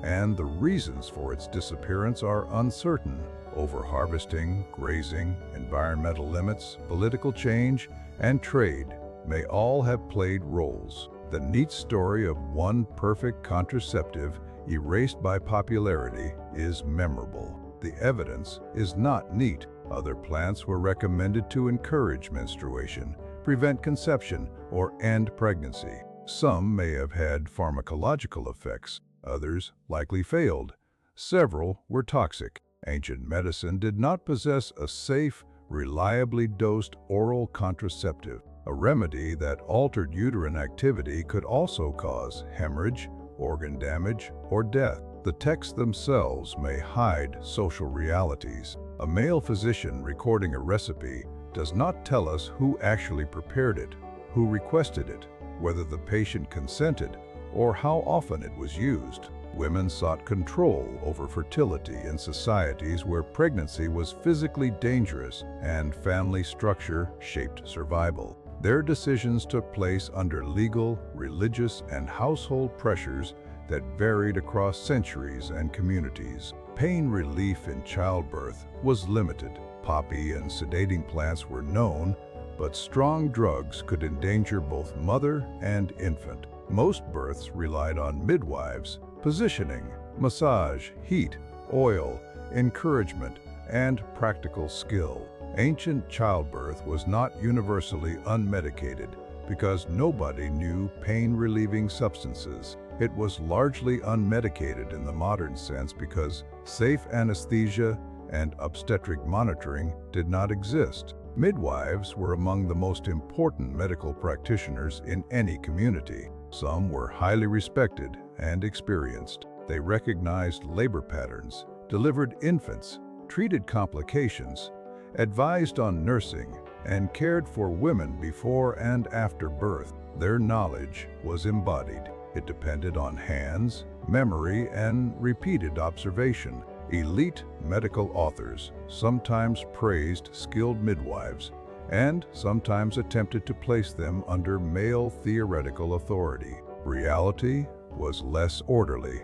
[SPEAKER 1] and the reasons for its disappearance are uncertain. Overharvesting, grazing, environmental limits, political change, and trade may all have played roles. The neat story of one perfect contraceptive erased by popularity is memorable. The evidence is not neat. Other plants were recommended to encourage menstruation, prevent conception, or end pregnancy. Some may have had pharmacological effects, others likely failed. Several were toxic. Ancient medicine did not possess a safe, reliably dosed oral contraceptive. A remedy that altered uterine activity could also cause hemorrhage, organ damage, or death. The texts themselves may hide social realities. A male physician recording a recipe does not tell us who actually prepared it, who requested it, whether the patient consented, or how often it was used. Women sought control over fertility in societies where pregnancy was physically dangerous and family structure shaped survival. Their decisions took place under legal, religious, and household pressures that varied across centuries and communities. Pain relief in childbirth was limited. Poppy and sedating plants were known, but strong drugs could endanger both mother and infant. Most births relied on midwives, positioning, massage, heat, oil, encouragement, and practical skill. Ancient childbirth was not universally unmedicated because nobody knew pain-relieving substances. It was largely unmedicated in the modern sense because safe anesthesia and obstetric monitoring did not exist. Midwives were among the most important medical practitioners in any community. Some were highly respected and experienced. They recognized labor patterns, delivered infants, treated complications, advised on nursing, and cared for women before and after birth. Their knowledge was embodied. It depended on hands, memory, and repeated observation. Elite medical authors sometimes praised skilled midwives and sometimes attempted to place them under male theoretical authority. Reality was less orderly.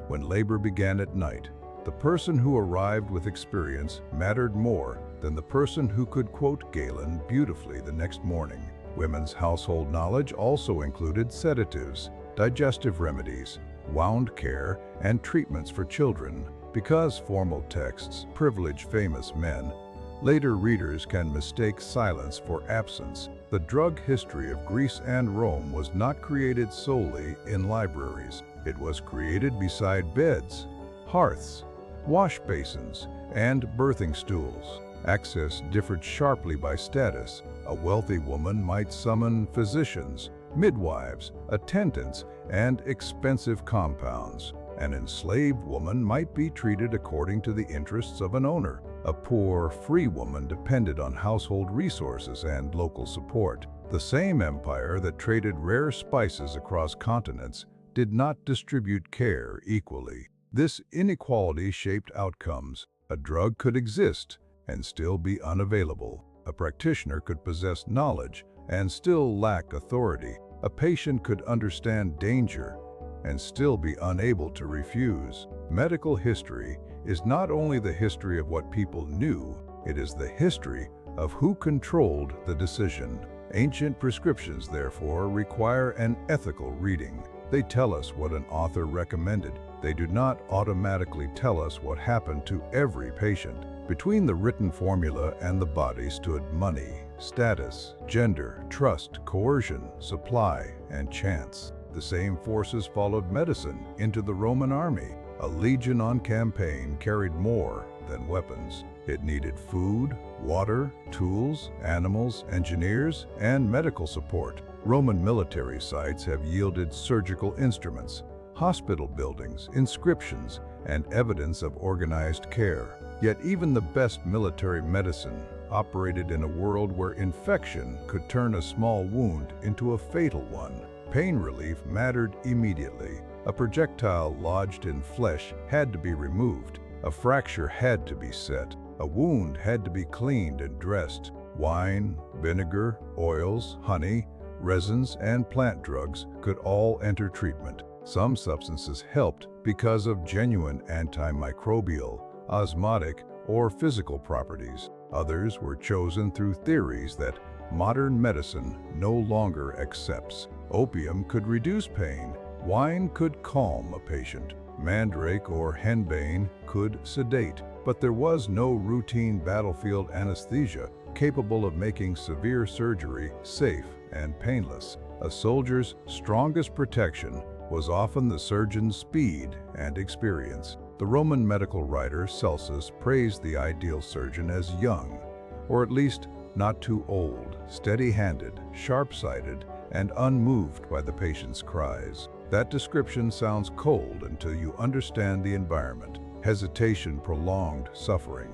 [SPEAKER 1] When labor began at night, the person who arrived with experience mattered more than the person who could quote Galen beautifully the next morning. Women's household knowledge also included sedatives, digestive remedies, wound care, and treatments for children. Because formal texts privilege famous men, later readers can mistake silence for absence. The drug history of Greece and Rome was not created solely in libraries. It was created beside beds, hearths, wash basins, and birthing stools. Access differed sharply by status. A wealthy woman might summon physicians, midwives, attendants, and expensive compounds. An enslaved woman might be treated according to the interests of an owner. A poor, free woman depended on household resources and local support. The same empire that traded rare spices across continents did not distribute care equally. This inequality shaped outcomes. A drug could exist and still be unavailable. A practitioner could possess knowledge and still lack authority. A patient could understand danger and still be unable to refuse. Medical history is not only the history of what people knew, it is the history of who controlled the decision. Ancient prescriptions, therefore, require an ethical reading. They tell us what an author recommended. They do not automatically tell us what happened to every patient. Between the written formula and the body stood money, status, gender, trust, coercion, supply, and chance. The same forces followed medicine into the Roman army. A legion on campaign carried more than weapons. It needed food, water, tools, animals, engineers, and medical support. Roman military sites have yielded surgical instruments, hospital buildings, inscriptions, and evidence of organized care. Yet even the best military medicine operated in a world where infection could turn a small wound into a fatal one. Pain relief mattered immediately. A projectile lodged in flesh had to be removed. A fracture had to be set. A wound had to be cleaned and dressed. Wine, vinegar, oils, honey, resins, and plant drugs could all enter treatment. Some substances helped because of genuine antimicrobial, osmotic, or physical properties. Others were chosen through theories that modern medicine no longer accepts. Opium could reduce pain. Wine could calm a patient. Mandrake or henbane could sedate. But there was no routine battlefield anesthesia capable of making severe surgery safe and painless. A soldier's strongest protection was often the surgeon's speed and experience. The Roman medical writer Celsus praised the ideal surgeon as young, or at least not too old, steady-handed, sharp-sighted, and unmoved by the patient's cries. That description sounds cold until you understand the environment. Hesitation prolonged suffering.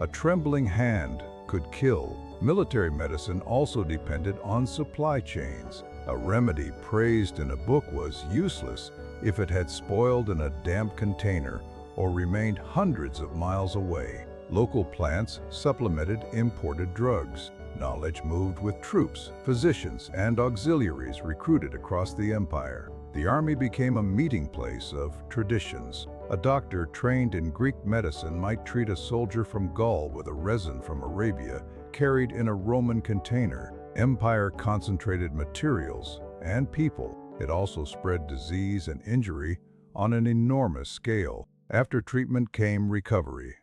[SPEAKER 1] A trembling hand could kill. Military medicine also depended on supply chains. A remedy praised in a book was useless if it had spoiled in a damp container or remained hundreds of miles away. Local plants supplemented imported drugs. Knowledge moved with troops, physicians, and auxiliaries recruited across the empire. The army became a meeting place of traditions. A doctor trained in Greek medicine might treat a soldier from Gaul with a resin from Arabia carried in a Roman container. Empire concentrated materials and people. It also spread disease and injury on an enormous scale. After treatment came recovery,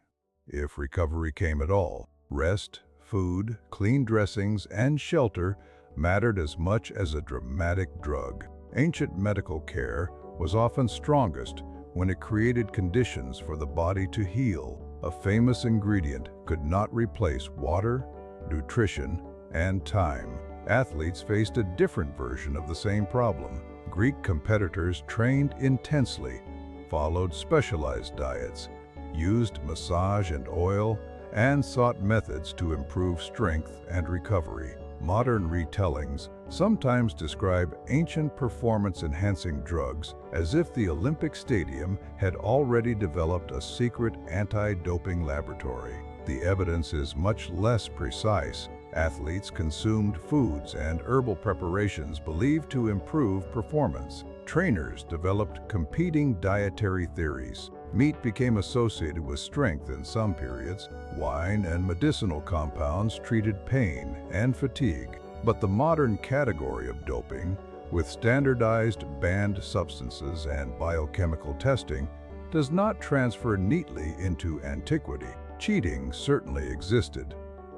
[SPEAKER 1] if recovery came at all. Rest, food, clean dressings, and shelter mattered as much as a dramatic drug. Ancient medical care was often strongest when it created conditions for the body to heal. A famous ingredient could not replace water, nutrition, and time. Athletes faced a different version of the same problem. Greek competitors trained intensely, followed specialized diets, used massage and oil, and sought methods to improve strength and recovery. Modern retellings sometimes describe ancient performance-enhancing drugs as if the Olympic Stadium had already developed a secret anti-doping laboratory. The evidence is much less precise. Athletes consumed foods and herbal preparations believed to improve performance. Trainers developed competing dietary theories. Meat became associated with strength in some periods. Wine and medicinal compounds treated pain and fatigue. But the modern category of doping, with standardized banned substances and biochemical testing, does not transfer neatly into antiquity. Cheating certainly existed.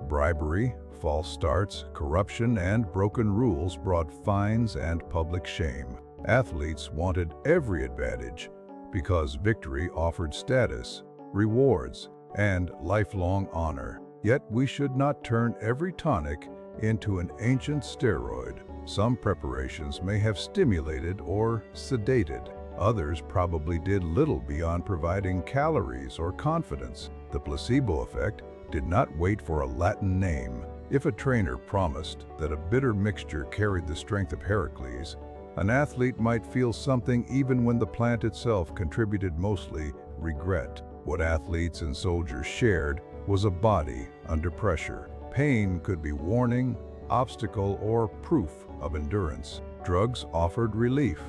[SPEAKER 1] Bribery, false starts, corruption, and broken rules brought fines and public shame. Athletes wanted every advantage because victory offered status, rewards, and lifelong honor. Yet we should not turn every tonic into an ancient steroid. Some preparations may have stimulated or sedated. Others probably did little beyond providing calories or confidence. The placebo effect did not wait for a Latin name. If a trainer promised that a bitter mixture carried the strength of Heracles, an athlete might feel something even when the plant itself contributed mostly regret. What athletes and soldiers shared was a body under pressure. Pain could be warning, obstacle, or proof of endurance. Drugs offered relief,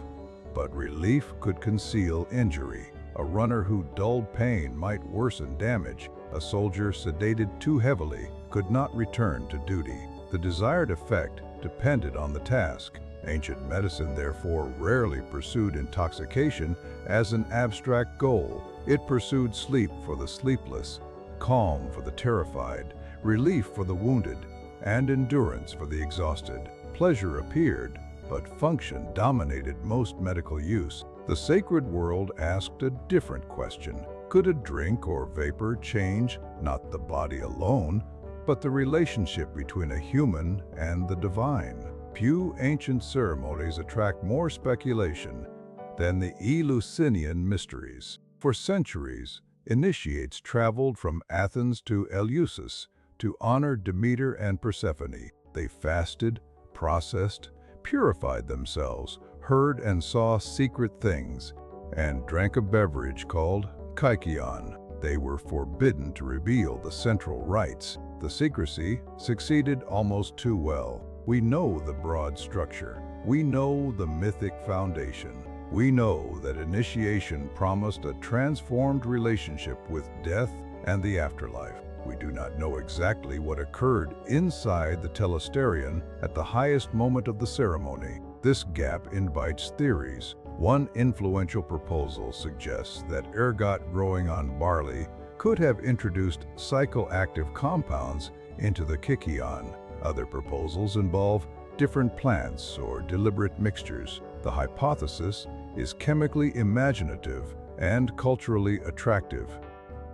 [SPEAKER 1] but relief could conceal injury. A runner who dulled pain might worsen damage. A soldier sedated too heavily could not return to duty. The desired effect depended on the task. Ancient medicine, therefore, rarely pursued intoxication as an abstract goal. It pursued sleep for the sleepless, calm for the terrified, relief for the wounded, and endurance for the exhausted. Pleasure appeared, but function dominated most medical use. The sacred world asked a different question. Could a drink or vapor change not the body alone, but the relationship between a human and the divine? Few ancient ceremonies attract more speculation than the Eleusinian mysteries. For centuries, initiates traveled from Athens to Eleusis to honor Demeter and Persephone. They fasted, processed, purified themselves, heard and saw secret things, and drank a beverage called kykeon. They were forbidden to reveal the central rites. The secrecy succeeded almost too well. We know the broad structure. We know the mythic foundation. We know that initiation promised a transformed relationship with death and the afterlife. We do not know exactly what occurred inside the telesterion at the highest moment of the ceremony. This gap invites theories. One influential proposal suggests that ergot growing on barley could have introduced psychoactive compounds into the kykeon. Other proposals involve different plants or deliberate mixtures. The hypothesis is chemically imaginative and culturally attractive.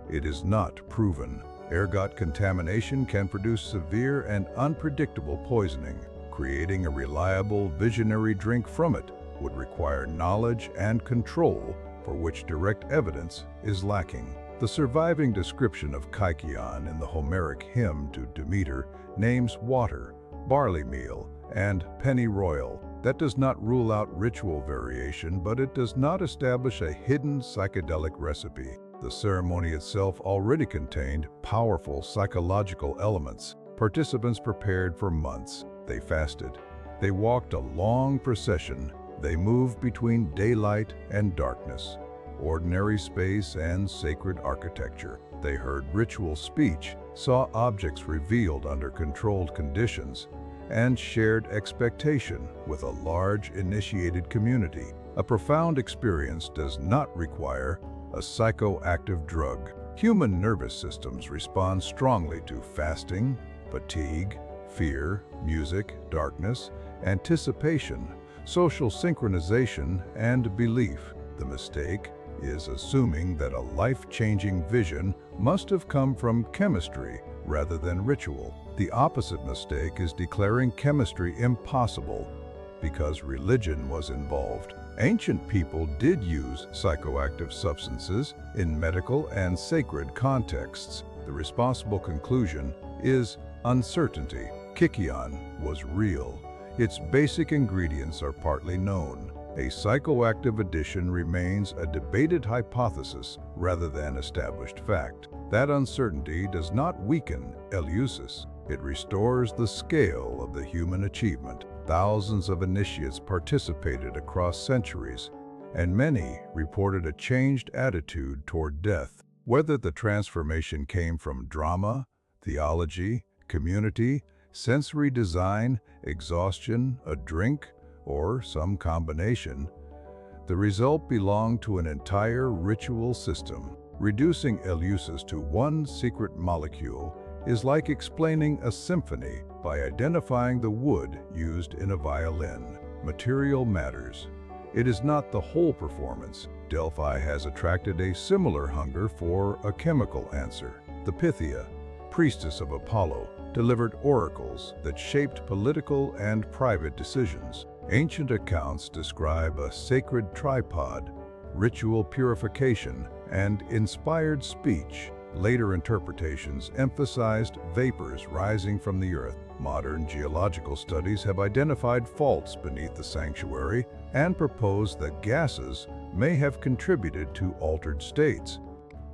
[SPEAKER 1] It is not proven. Ergot contamination can produce severe and unpredictable poisoning. Creating a reliable, visionary drink from it would require knowledge and control for which direct evidence is lacking. The surviving description of kykeon in the Homeric hymn to Demeter names water, barley meal, and pennyroyal. That does not rule out ritual variation, but it does not establish a hidden psychedelic recipe. The ceremony itself already contained powerful psychological elements. Participants prepared for months. They fasted. They walked a long procession. They moved between daylight and darkness, ordinary space and sacred architecture. They heard ritual speech, saw objects revealed under controlled conditions, and shared expectation with a large initiated community. A profound experience does not require a psychoactive drug. Human nervous systems respond strongly to fasting, fatigue, fear, music, darkness, anticipation, social synchronization, and belief. The mistake is assuming that a life-changing vision must have come from chemistry rather than ritual. The opposite mistake is declaring chemistry impossible because religion was involved. Ancient people did use psychoactive substances in medical and sacred contexts. The responsible conclusion is uncertainty. Kykeon was real. Its basic ingredients are partly known. A psychoactive addition remains a debated hypothesis rather than established fact. That uncertainty does not weaken Eleusis. It restores the scale of the human achievement. Thousands of initiates participated across centuries, and many reported a changed attitude toward death. Whether the transformation came from drama, theology, community, sensory design, exhaustion, a drink, or some combination, the result belonged to an entire ritual system. Reducing Eleusis to one secret molecule is like explaining a symphony by identifying the wood used in a violin. Material matters. It is not the whole performance. Delphi has attracted a similar hunger for a chemical answer. The Pythia, priestess of Apollo, delivered oracles that shaped political and private decisions. Ancient accounts describe a sacred tripod, ritual purification, and inspired speech. Later interpretations emphasized vapors rising from the earth. Modern geological studies have identified faults beneath the sanctuary and proposed that gases may have contributed to altered states.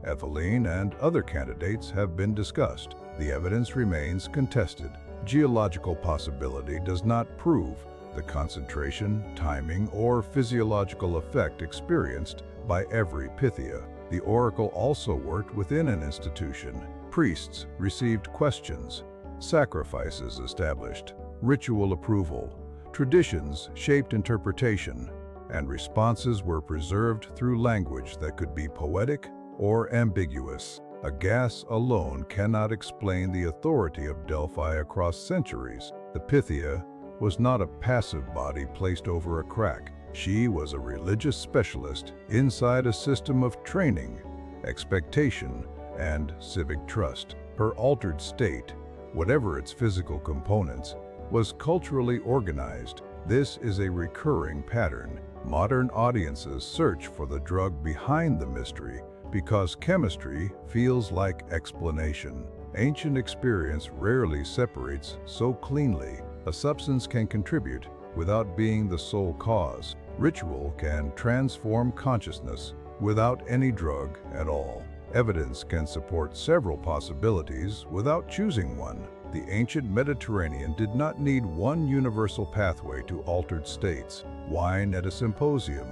[SPEAKER 1] Ethylene and other candidates have been discussed. The evidence remains contested. Geological possibility does not prove the concentration, timing, or physiological effect experienced by every Pythia. The oracle also worked within an institution. Priests received questions, sacrifices established, ritual approval, traditions shaped interpretation, and responses were preserved through language that could be poetic or ambiguous. A gas alone cannot explain the authority of Delphi across centuries. The Pythia was not a passive body placed over a crack. She was a religious specialist inside a system of training, expectation, and civic trust. Her altered state, whatever its physical components, was culturally organized. This is a recurring pattern. Modern audiences search for the drug behind the mystery because chemistry feels like explanation. Ancient experience rarely separates so cleanly. A substance can contribute without being the sole cause. Ritual can transform consciousness without any drug at all. Evidence can support several possibilities without choosing one. The ancient Mediterranean did not need one universal pathway to altered states. Wine at a symposium,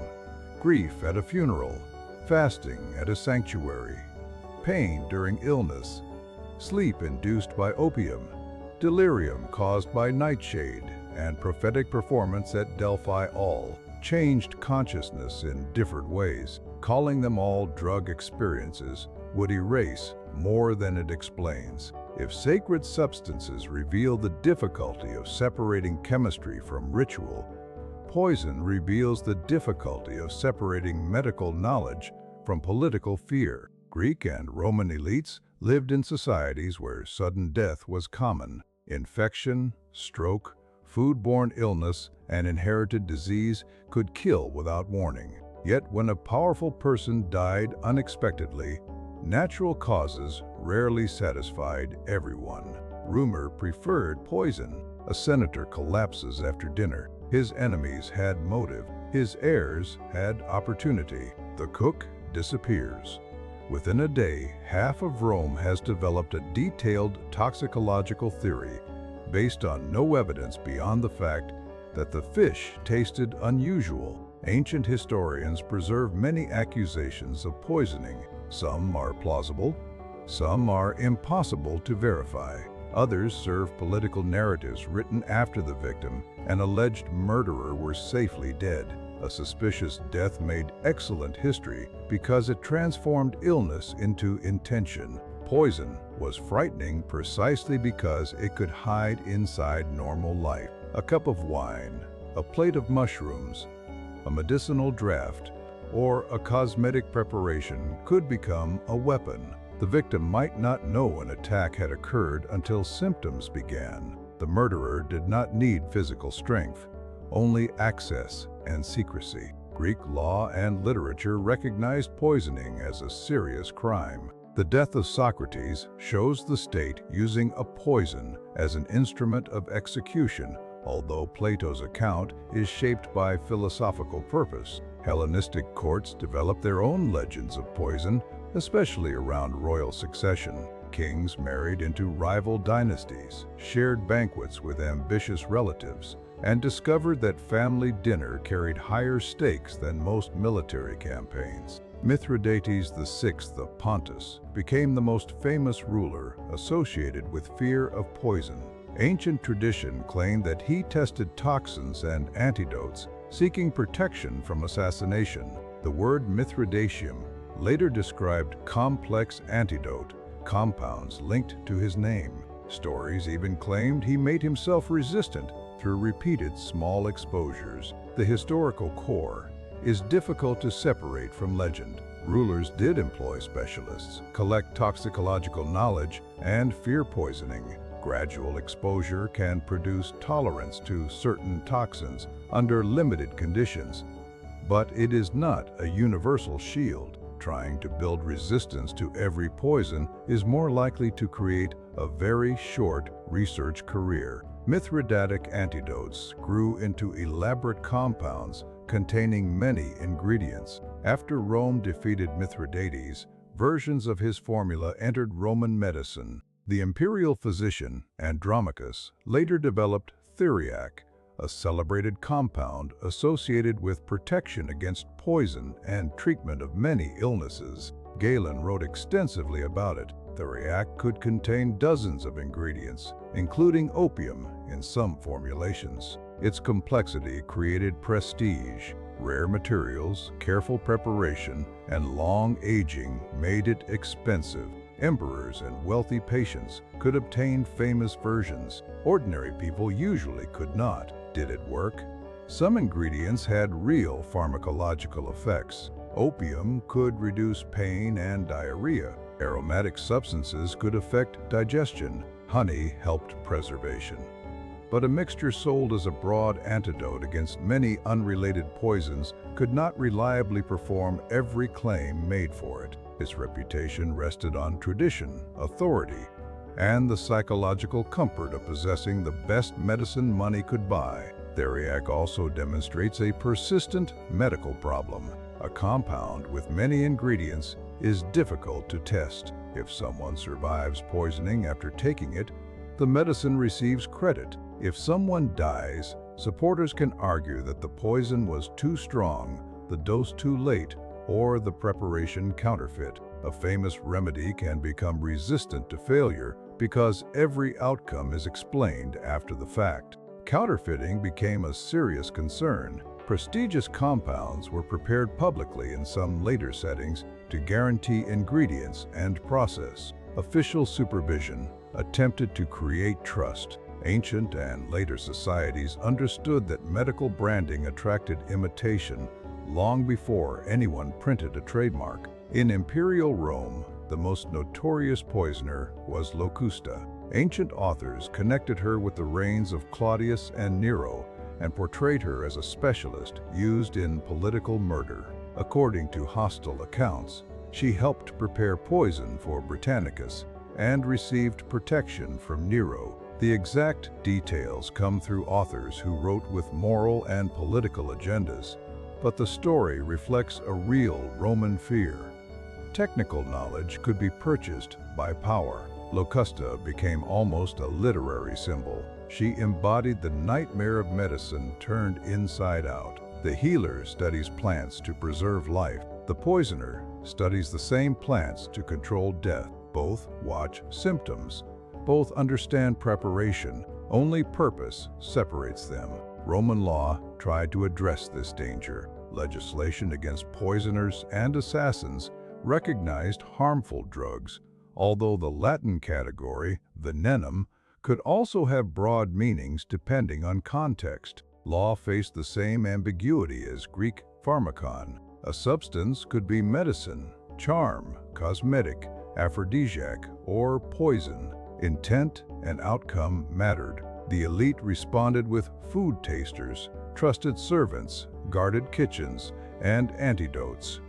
[SPEAKER 1] grief at a funeral, fasting at a sanctuary. pain during illness, sleep induced by opium, delirium caused by nightshade, and prophetic performance at Delphi all changed consciousness in different ways. Calling them all drug experiences would erase more than it explains. If sacred substances reveal the difficulty of separating chemistry from ritual, poison reveals the difficulty of separating medical knowledge from political fear. Greek and Roman elites lived in societies where sudden death was common. Infection, stroke, foodborne illness, and inherited disease could kill without warning. Yet when a powerful person died unexpectedly, natural causes rarely satisfied everyone. Rumor preferred poison. A senator collapses after dinner. His enemies had motive. His heirs had opportunity. The cook disappears. Within a day, half of Rome has developed a detailed toxicological theory based on no evidence beyond the fact that the fish tasted unusual. Ancient historians preserve many accusations of poisoning. Some are plausible, some are impossible to verify. Others serve political narratives written after the victim and alleged murderer were safely dead. A suspicious death made excellent history because it transformed illness into intention. Poison was frightening precisely because it could hide inside normal life. A cup of wine, a plate of mushrooms, a medicinal draft, or a cosmetic preparation could become a weapon. The victim might not know an attack had occurred until symptoms began. The murderer did not need physical strength, only access and secrecy. Greek law and literature recognized poisoning as a serious crime. The death of Socrates shows the state using a poison as an instrument of execution, although Plato's account is shaped by philosophical purpose. Hellenistic courts developed their own legends of poison, especially around royal succession. Kings married into rival dynasties, shared banquets with ambitious relatives, and discovered that family dinner carried higher stakes than most military campaigns. Mithridates VI of Pontus became the most famous ruler associated with fear of poison. Ancient tradition claimed that he tested toxins and antidotes, seeking protection from assassination. The word Mithridatium later described complex antidote compounds linked to his name. Stories even claimed he made himself resistant through repeated small exposures. The historical core is difficult to separate from legend. Rulers did employ specialists, collect toxicological knowledge, and fear poisoning. Gradual exposure can produce tolerance to certain toxins under limited conditions, but it is not a universal shield. Trying to build resistance to every poison is more likely to create a very short research career. Mithridatic antidotes grew into elaborate compounds containing many ingredients. After Rome defeated Mithridates, versions of his formula entered Roman medicine. The imperial physician, Andromachus, later developed theriac, a celebrated compound associated with protection against poison and treatment of many illnesses. Galen wrote extensively about it. Theriac could contain dozens of ingredients, including opium in some formulations. Its complexity created prestige. Rare materials, careful preparation, and long aging made it expensive. Emperors and wealthy patients could obtain famous versions. Ordinary people usually could not. Did it work? Some ingredients had real pharmacological effects. Opium could reduce pain and diarrhea. Aromatic substances could affect digestion. Honey helped preservation. But a mixture sold as a broad antidote against many unrelated poisons could not reliably perform every claim made for it. Its reputation rested on tradition, authority, and the psychological comfort of possessing the best medicine money could buy. Theriac also demonstrates a persistent medical problem. A compound with many ingredients is difficult to test. If someone survives poisoning after taking it, the medicine receives credit. If someone dies, supporters can argue that the poison was too strong, the dose too late, or the preparation counterfeit. A famous remedy can become resistant to failure because every outcome is explained after the fact. Counterfeiting became a serious concern. Prestigious compounds were prepared publicly in some later settings to guarantee ingredients and process. Official supervision attempted to create trust. Ancient and later societies understood that medical branding attracted imitation long before anyone printed a trademark. In Imperial Rome, the most notorious poisoner was Locusta. Ancient authors connected her with the reigns of Claudius and Nero and portrayed her as a specialist used in political murder. According to hostile accounts, she helped prepare poison for Britannicus and received protection from Nero. The exact details come through authors who wrote with moral and political agendas, but the story reflects a real Roman fear. Technical knowledge could be purchased by power. Locusta became almost a literary symbol. She embodied the nightmare of medicine turned inside out. The healer studies plants to preserve life. The poisoner studies the same plants to control death. Both watch symptoms. Both understand preparation. Only purpose separates them. Roman law tried to address this danger. Legislation against poisoners and assassins recognized harmful drugs, although the Latin category, venenum, could also have broad meanings depending on context. Law faced the same ambiguity as Greek pharmakon. A substance could be medicine, charm, cosmetic, aphrodisiac, or poison. Intent and outcome mattered. The elite responded with food tasters, trusted servants, guarded kitchens, and antidotes.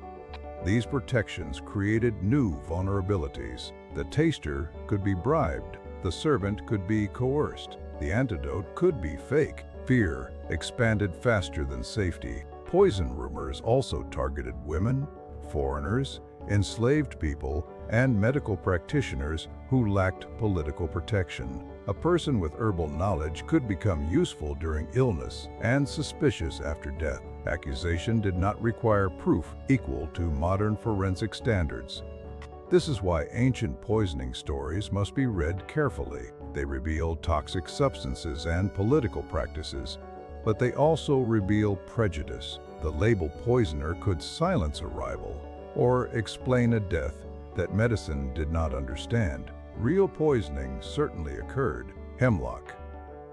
[SPEAKER 1] These protections created new vulnerabilities. The taster could be bribed. The servant could be coerced. The antidote could be fake. Fear expanded faster than safety. Poison rumors also targeted women, foreigners, enslaved people, and medical practitioners who lacked political protection. A person with herbal knowledge could become useful during illness and suspicious after death. Accusation did not require proof equal to modern forensic standards. This is why ancient poisoning stories must be read carefully. They reveal toxic substances and political practices, but they also reveal prejudice. The label poisoner could silence a rival or explain a death that medicine did not understand. Real poisoning certainly occurred. Hemlock,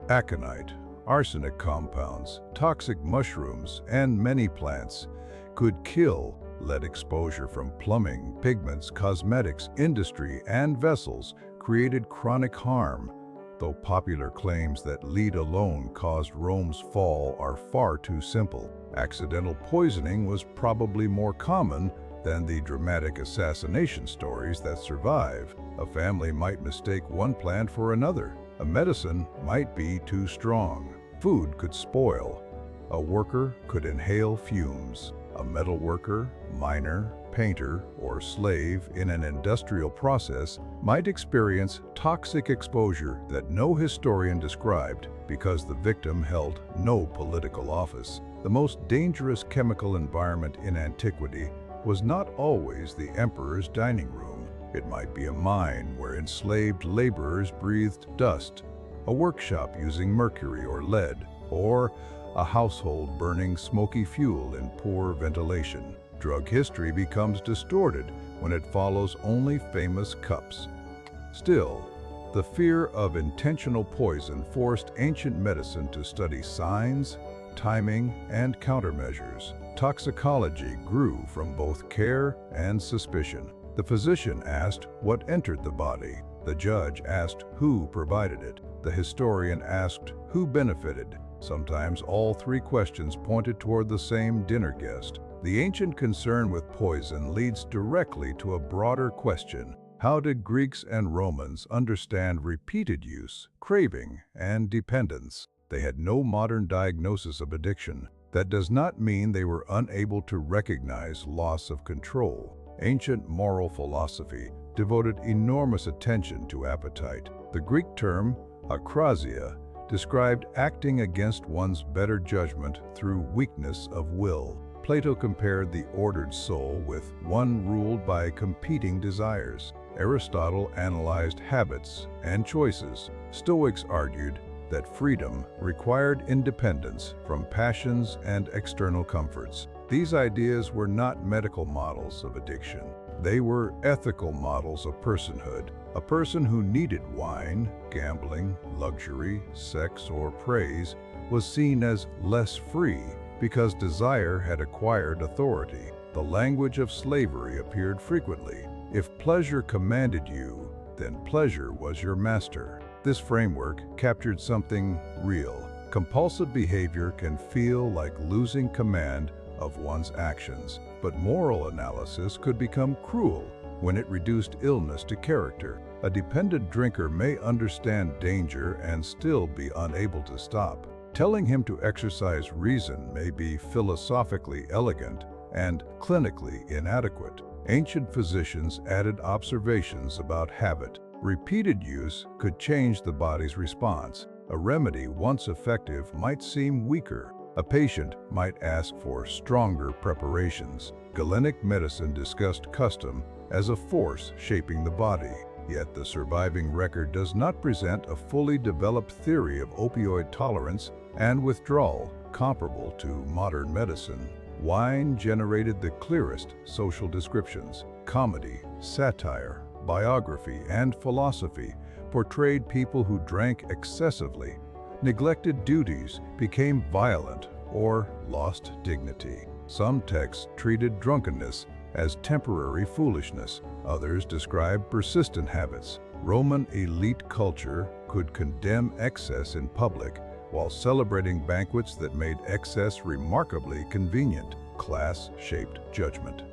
[SPEAKER 1] aconite, arsenic compounds, toxic mushrooms, and many plants could kill. Lead exposure from plumbing, pigments, cosmetics, industry, and vessels created chronic harm, though popular claims that lead alone caused Rome's fall are far too simple. Accidental poisoning was probably more common than the dramatic assassination stories that survive. A family might mistake one plant for another. A medicine might be too strong. Food could spoil. A worker could inhale fumes. A metal worker, miner, painter, or slave in an industrial process might experience toxic exposure that no historian described because the victim held no political office. The most dangerous chemical environment in antiquity was not always the emperor's dining room. It might be a mine where enslaved laborers breathed dust, a workshop using mercury or lead, or a household burning smoky fuel in poor ventilation. Drug history becomes distorted when it follows only famous cups. Still, the fear of intentional poison forced ancient medicine to study signs, timing, and countermeasures. Toxicology grew from both care and suspicion. The physician asked what entered the body. The judge asked who provided it. The historian asked who benefited. Sometimes all three questions pointed toward the same dinner guest. The ancient concern with poison leads directly to a broader question. How did Greeks and Romans understand repeated use, craving, and dependence? They had no modern diagnosis of addiction. That does not mean they were unable to recognize loss of control. Ancient moral philosophy devoted enormous attention to appetite. The Greek term akrasia described acting against one's better judgment through weakness of will. Plato compared the ordered soul with one ruled by competing desires. Aristotle analyzed habits and choices. Stoics argued that freedom required independence from passions and external comforts. These ideas were not medical models of addiction. They were ethical models of personhood. A person who needed wine, gambling, luxury, sex, or praise was seen as less free because desire had acquired authority. The language of slavery appeared frequently. If pleasure commanded you, then pleasure was your master. This framework captured something real. Compulsive behavior can feel like losing command of one's actions, but moral analysis could become cruel when it reduced illness to character. A dependent drinker may understand danger and still be unable to stop. Telling him to exercise reason may be philosophically elegant and clinically inadequate. Ancient physicians added observations about habit. Repeated use could change the body's response. A remedy once effective might seem weaker. A patient might ask for stronger preparations. Galenic medicine discussed custom as a force shaping the body. Yet the surviving record does not present a fully developed theory of opioid tolerance and withdrawal comparable to modern medicine. Wine generated the clearest social descriptions. Comedy, satire, biography, and philosophy portrayed people who drank excessively, neglected duties, became violent, or lost dignity. Some texts treated drunkenness as temporary foolishness. Others described persistent habits. Roman elite culture could condemn excess in public while celebrating banquets that made excess remarkably convenient. Class shaped judgment.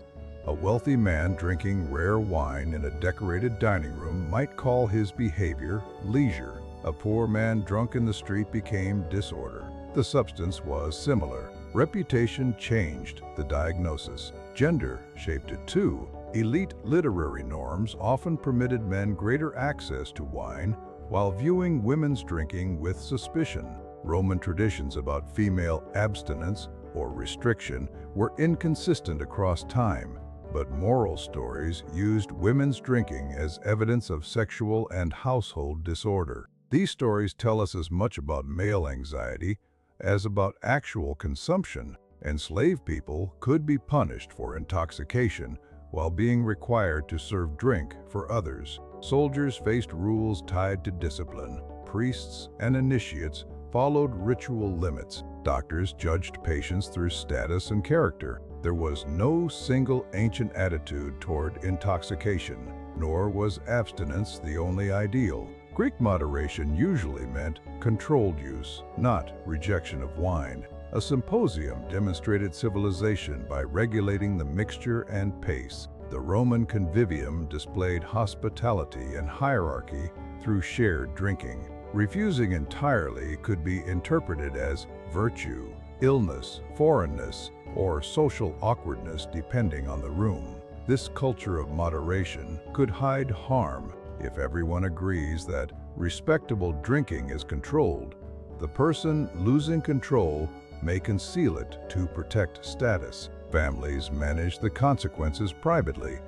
[SPEAKER 1] A wealthy man drinking rare wine in a decorated dining room might call his behavior leisure. A poor man drunk in the street became disorder. The substance was similar. Reputation changed the diagnosis. Gender shaped it too. Elite literary norms often permitted men greater access to wine while viewing women's drinking with suspicion. Roman traditions about female abstinence or restriction were inconsistent across time, but moral stories used women's drinking as evidence of sexual and household disorder. These stories tell us as much about male anxiety as about actual consumption. Enslaved people could be punished for intoxication while being required to serve drink for others. Soldiers faced rules tied to discipline. Priests and initiates followed ritual limits. Doctors judged patients through status and character. There was no single ancient attitude toward intoxication, nor was abstinence the only ideal. Greek moderation usually meant controlled use, not rejection of wine. A symposium demonstrated civilization by regulating the mixture and pace. The Roman convivium displayed hospitality and hierarchy through shared drinking. Refusing entirely could be interpreted as virtue, illness, foreignness, or social awkwardness depending on the room. This culture of moderation could hide harm. If everyone agrees that respectable drinking is controlled, the person losing control may conceal it to protect status. Families manage the consequences privately.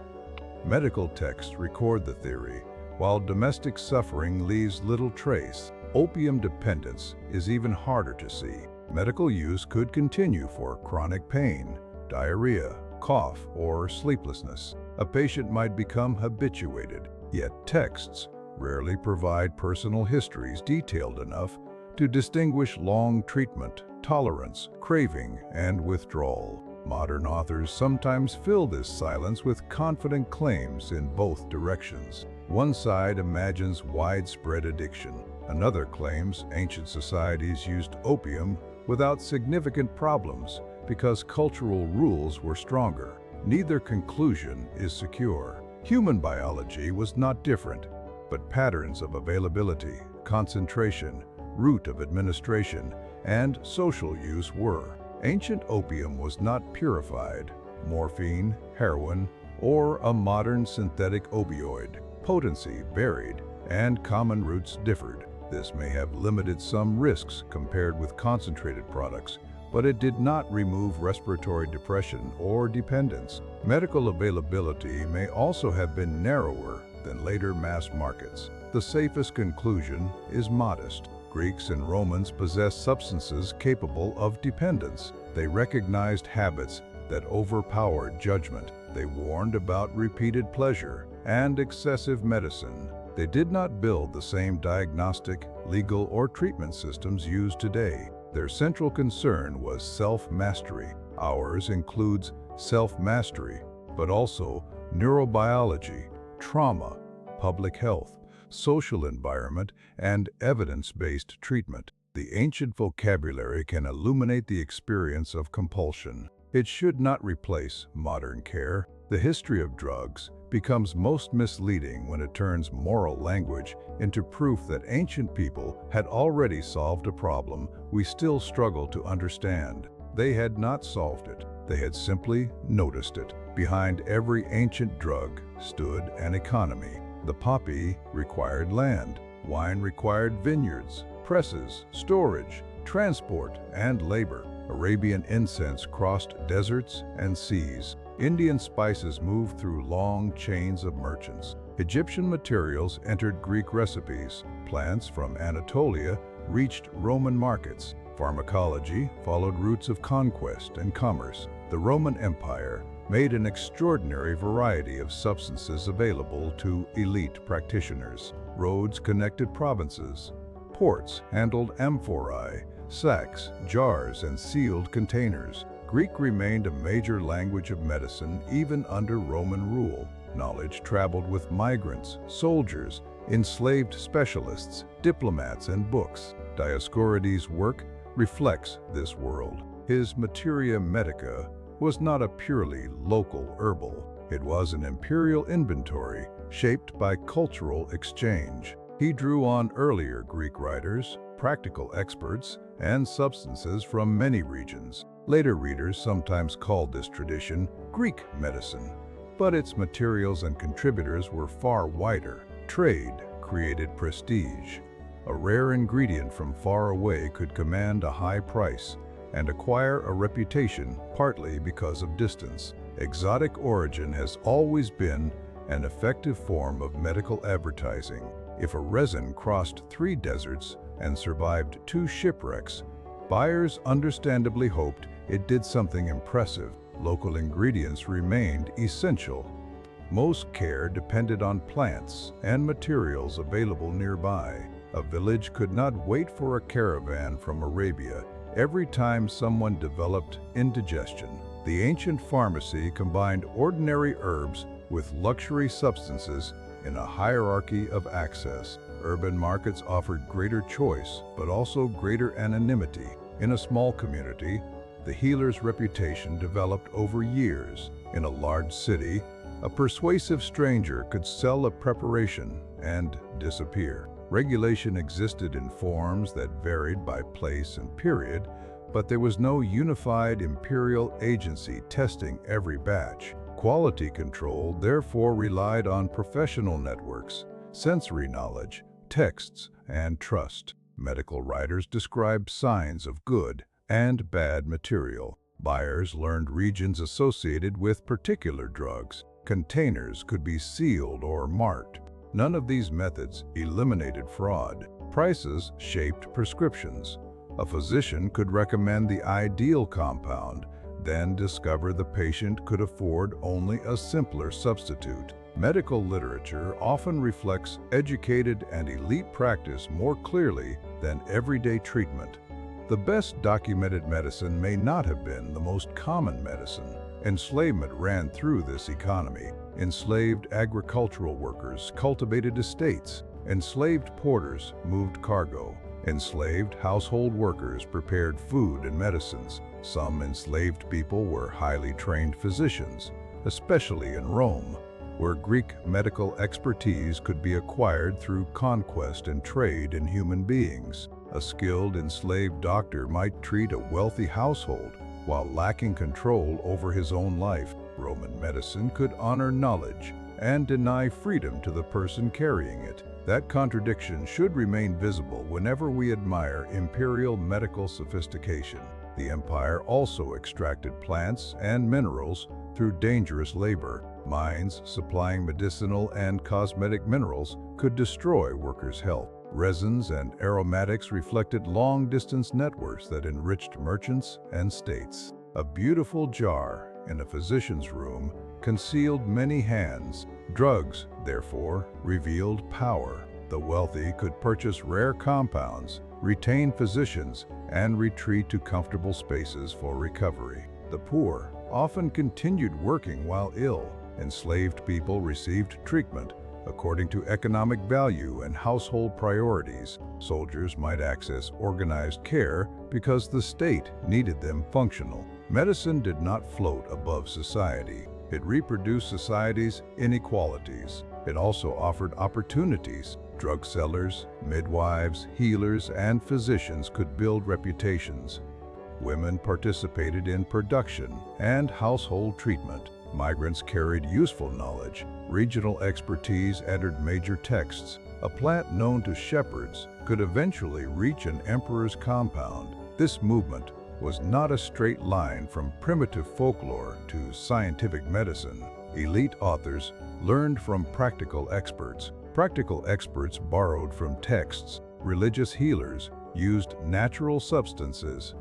[SPEAKER 1] Medical texts record the theory, while domestic suffering leaves little trace. Opium dependence is even harder to see. Medical use could continue for chronic pain, diarrhea, cough, or sleeplessness. A patient might become habituated, yet texts rarely provide personal histories detailed enough to distinguish long treatment, tolerance, craving, and withdrawal. Modern authors sometimes fill this silence with confident claims in both directions. One side imagines widespread addiction. Another claims ancient societies used opium without significant problems because cultural rules were stronger. Neither conclusion is secure. Human biology was not different, but patterns of availability, concentration, route of administration, and social use were. Ancient opium was not purified, morphine, heroin, or a modern synthetic opioid. Potency varied, and common routes differed. This may have limited some risks compared with concentrated products, but it did not remove respiratory depression or dependence. Medical availability may also have been narrower than later mass markets. The safest conclusion is modest. Greeks and Romans possessed substances capable of dependence. They recognized habits that overpowered judgment. They warned about repeated pleasure and excessive medicine. They did not build the same diagnostic, legal, or treatment systems used today. Their central concern was self-mastery. Ours includes self-mastery, but also neurobiology, trauma, public health, social environment, and evidence-based treatment. The ancient vocabulary can illuminate the experience of compulsion. It should not replace modern care. The history of drugs becomes most misleading when it turns moral language into proof that ancient people had already solved a problem we still struggle to understand. They had not solved it. They had simply noticed it. Behind every ancient drug stood an economy. The poppy required land. Wine required vineyards, presses, storage, transport, and labor. Arabian incense crossed deserts and seas. Indian spices moved through long chains of merchants. Egyptian materials entered Greek recipes. Plants from Anatolia reached Roman markets. Pharmacology followed routes of conquest and commerce. The Roman Empire made an extraordinary variety of substances available to elite practitioners. Roads connected provinces. Ports handled amphorae, sacks, jars, and sealed containers. Greek remained a major language of medicine even under Roman rule. Knowledge traveled with migrants, soldiers, enslaved specialists, diplomats, and books. Dioscorides' work reflects this world. His Materia Medica was not a purely local herbal. It was an imperial inventory shaped by cultural exchange. He drew on earlier Greek writers, practical experts, and substances from many regions. Later readers sometimes called this tradition Greek medicine, but its materials and contributors were far wider. Trade created prestige. A rare ingredient from far away could command a high price and acquire a reputation partly because of distance. Exotic origin has always been an effective form of medical advertising. If a resin crossed 3 deserts and survived 2 shipwrecks, buyers understandably hoped it did something impressive. Local ingredients remained essential. Most care depended on plants and materials available nearby. A village could not wait for a caravan from Arabia every time someone developed indigestion. The ancient pharmacy combined ordinary herbs with luxury substances in a hierarchy of access. Urban markets offered greater choice, but also greater anonymity. In a small community, the healer's reputation developed over years. In a large city, a persuasive stranger could sell a preparation and disappear. Regulation existed in forms that varied by place and period, but there was no unified imperial agency testing every batch. Quality control therefore relied on professional networks, sensory knowledge, texts, and trust. Medical writers described signs of good and bad material. Buyers learned regions associated with particular drugs. Containers could be sealed or marked. None of these methods eliminated fraud. Prices shaped prescriptions. A physician could recommend the ideal compound, then discover the patient could afford only a simpler substitute. Medical literature often reflects educated and elite practice more clearly than everyday treatment. The best documented medicine may not have been the most common medicine. Enslavement ran through this economy. Enslaved agricultural workers cultivated estates. Enslaved porters moved cargo. Enslaved household workers prepared food and medicines. Some enslaved people were highly trained physicians, especially in Rome, where Greek medical expertise could be acquired through conquest and trade in human beings. A skilled enslaved doctor might treat a wealthy household while lacking control over his own life. Roman medicine could honor knowledge and deny freedom to the person carrying it. That contradiction should remain visible whenever we admire imperial medical sophistication. The empire also extracted plants and minerals through dangerous labor. Mines supplying medicinal and cosmetic minerals could destroy workers' health. Resins and aromatics reflected long-distance networks that enriched merchants and states. A beautiful jar in a physician's room concealed many hands. Drugs, therefore, revealed power. The wealthy could purchase rare compounds, retain physicians, and retreat to comfortable spaces for recovery. The poor often continued working while ill. Enslaved people received treatment according to economic value and household priorities. Soldiers might access organized care because the state needed them functional. Medicine did not float above society. It reproduced society's inequalities. It also offered opportunities. Drug sellers, midwives, healers, and physicians could build reputations. Women participated in production and household treatment. Migrants carried useful knowledge. Regional expertise entered major texts. A plant known to shepherds could eventually reach an emperor's compound. This movement was not a straight line from primitive folklore to scientific medicine. Elite authors learned from practical experts. Practical experts borrowed from texts. Religious healers used natural substances.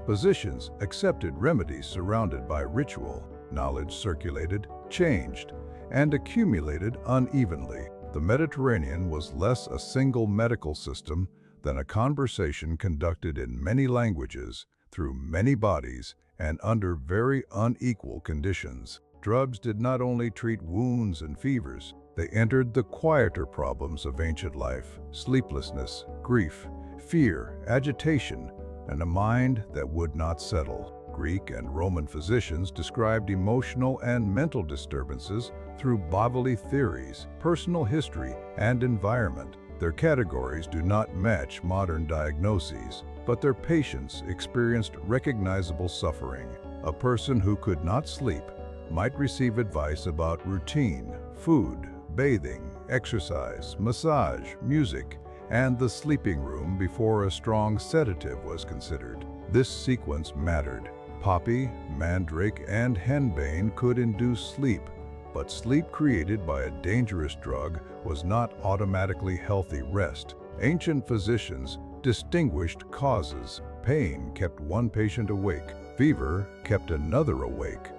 [SPEAKER 1] Physicians accepted remedies surrounded by ritual. Knowledge circulated, changed, and accumulated unevenly. The Mediterranean was less a single medical system than a conversation conducted in many languages, through many bodies, and under very unequal conditions. Drugs did not only treat wounds and fevers, they entered the quieter problems of ancient life: sleeplessness, grief, fear, agitation, and a mind that would not settle. Greek and Roman physicians described emotional and mental disturbances through bodily theories, personal history, and environment. Their categories do not match modern diagnoses, but their patients experienced recognizable suffering. A person who could not sleep might receive advice about routine, food, bathing, exercise, massage, music, and the sleeping room before a strong sedative was considered. This sequence mattered. Poppy, mandrake, and henbane could induce sleep, but sleep created by a dangerous drug was not automatically healthy rest. Ancient physicians distinguished causes. Pain kept one patient awake. Fever kept another awake.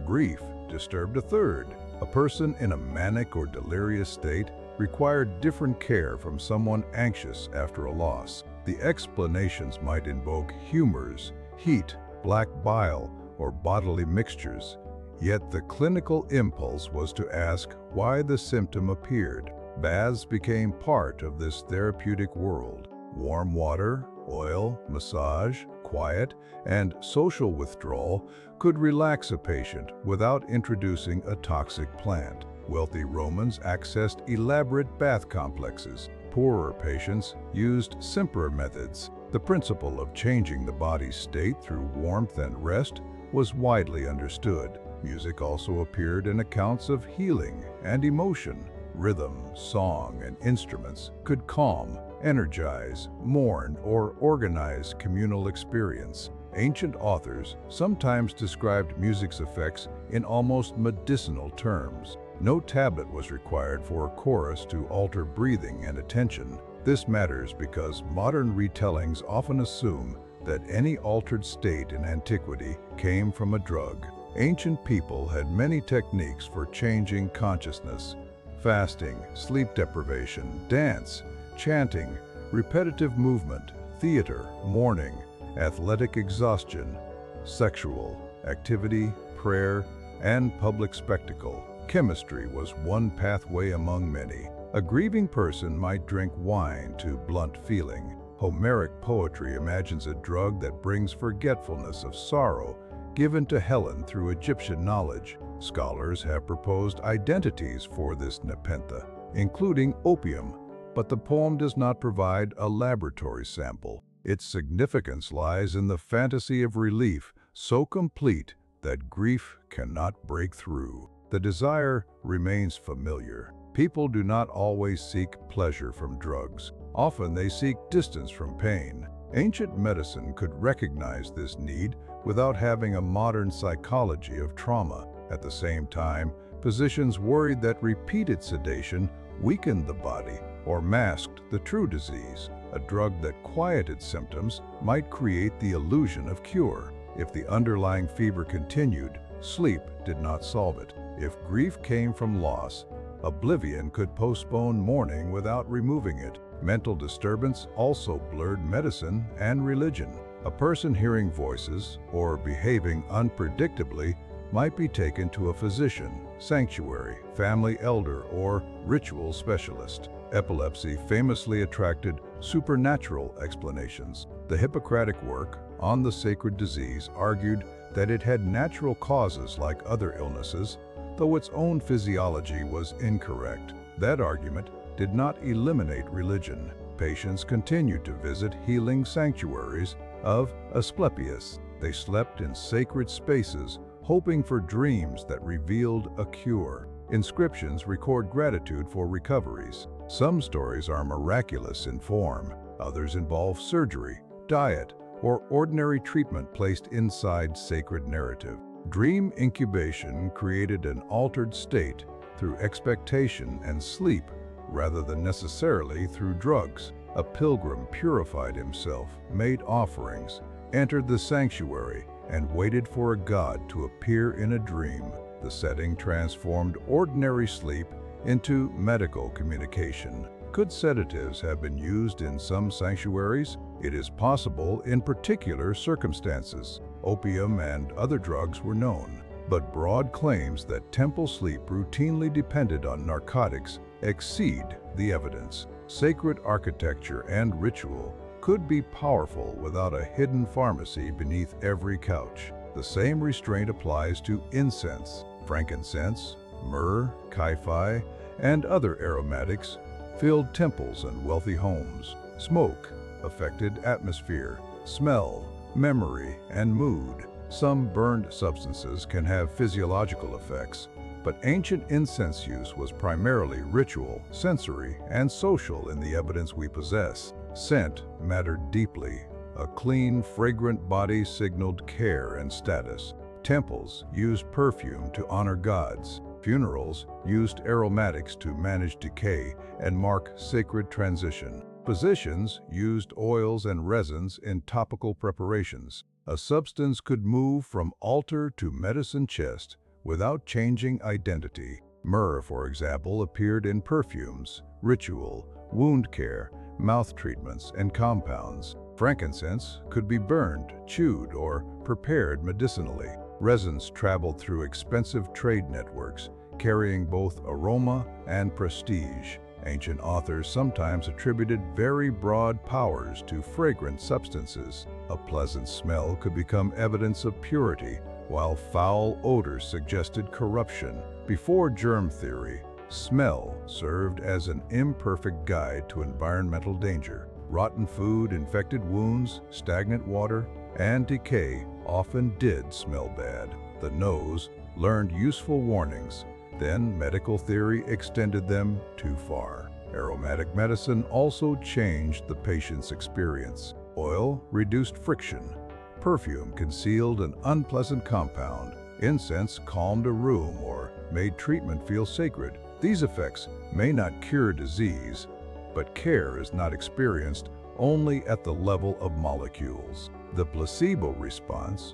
[SPEAKER 1] Grief disturbed a third. A person in a manic or delirious state required different care from someone anxious after a loss. The explanations might invoke humors, heat, black bile, or bodily mixtures. Yet the clinical impulse was to ask why the symptom appeared. Baths became part of this therapeutic world. Warm water, oil, massage, quiet, and social withdrawal could relax a patient without introducing a toxic plant. Wealthy Romans accessed elaborate bath complexes. Poorer patients used simpler methods. The principle of changing the body's state through warmth and rest was widely understood. Music also appeared in accounts of healing and emotion. Rhythm, song, and instruments could calm, energize, mourn, or organize communal experience. Ancient authors sometimes described music's effects in almost medicinal terms. No tablet was required for a chorus to alter breathing and attention. This matters because modern retellings often assume that any altered state in antiquity came from a drug. Ancient people had many techniques for changing consciousness: fasting, sleep deprivation, dance, chanting, repetitive movement, theater, mourning, athletic exhaustion, sexual activity, prayer, and public spectacle. Chemistry was one pathway among many. A grieving person might drink wine to blunt feeling. Homeric poetry imagines a drug that brings forgetfulness of sorrow, given to Helen through Egyptian knowledge. Scholars have proposed identities for this nepenthe, including opium, but the poem does not provide a laboratory sample. Its significance lies in the fantasy of relief, so complete that grief cannot break through. The desire remains familiar. People do not always seek pleasure from drugs. Often they seek distance from pain. Ancient medicine could recognize this need without having a modern psychology of trauma. At the same time, physicians worried that repeated sedation weakened the body or masked the true disease. A drug that quieted symptoms might create the illusion of cure. If the underlying fever continued, sleep did not solve it. If grief came from loss, oblivion could postpone mourning without removing it. Mental disturbance also blurred medicine and religion. A person hearing voices or behaving unpredictably might be taken to a physician, sanctuary, family elder, or ritual specialist. Epilepsy famously attracted supernatural explanations. The Hippocratic work on the sacred disease argued that it had natural causes like other illnesses, though its own physiology was incorrect. That argument did not eliminate religion. Patients continued to visit healing sanctuaries of Asclepius. They slept in sacred spaces, hoping for dreams that revealed a cure. Inscriptions record gratitude for recoveries. Some stories are miraculous in form. Others involve surgery, diet, or ordinary treatment placed inside sacred narrative. Dream incubation created an altered state through expectation and sleep, rather than necessarily through drugs. A pilgrim purified himself, made offerings, entered the sanctuary, and waited for a god to appear in a dream. The setting transformed ordinary sleep into medical communication. Could sedatives have been used in some sanctuaries? It is possible in particular circumstances. Opium and other drugs were known, but broad claims that temple sleep routinely depended on narcotics exceed the evidence. Sacred architecture and ritual could be powerful without a hidden pharmacy beneath every couch. The same restraint applies to incense. Frankincense, myrrh, kyphi, and other aromatics filled temples and wealthy homes. Smoke affected atmosphere, smell, memory, and mood. Some burned substances can have physiological effects, but ancient incense use was primarily ritual, sensory, and social in the evidence we possess. Scent mattered deeply. A clean, fragrant body signaled care and status. Temples used perfume to honor gods. Funerals used aromatics to manage decay and mark sacred transition. Physicians used oils and resins in topical preparations. A substance could move from altar to medicine chest without changing identity. Myrrh, for example, appeared in perfumes, ritual, wound care, mouth treatments, and compounds. Frankincense could be burned, chewed, or prepared medicinally. Resins traveled through expensive trade networks, carrying both aroma and prestige. Ancient authors sometimes attributed very broad powers to fragrant substances. A pleasant smell could become evidence of purity, while foul odors suggested corruption. Before germ theory, smell served as an imperfect guide to environmental danger. Rotten food, infected wounds, stagnant water, and decay often did smell bad. The nose learned useful warnings. Then medical theory extended them too far. Aromatic medicine also changed the patient's experience. Oil reduced friction. Perfume concealed an unpleasant compound. Incense calmed a room or made treatment feel sacred. These effects may not cure disease, but care is not experienced only at the level of molecules. The placebo response,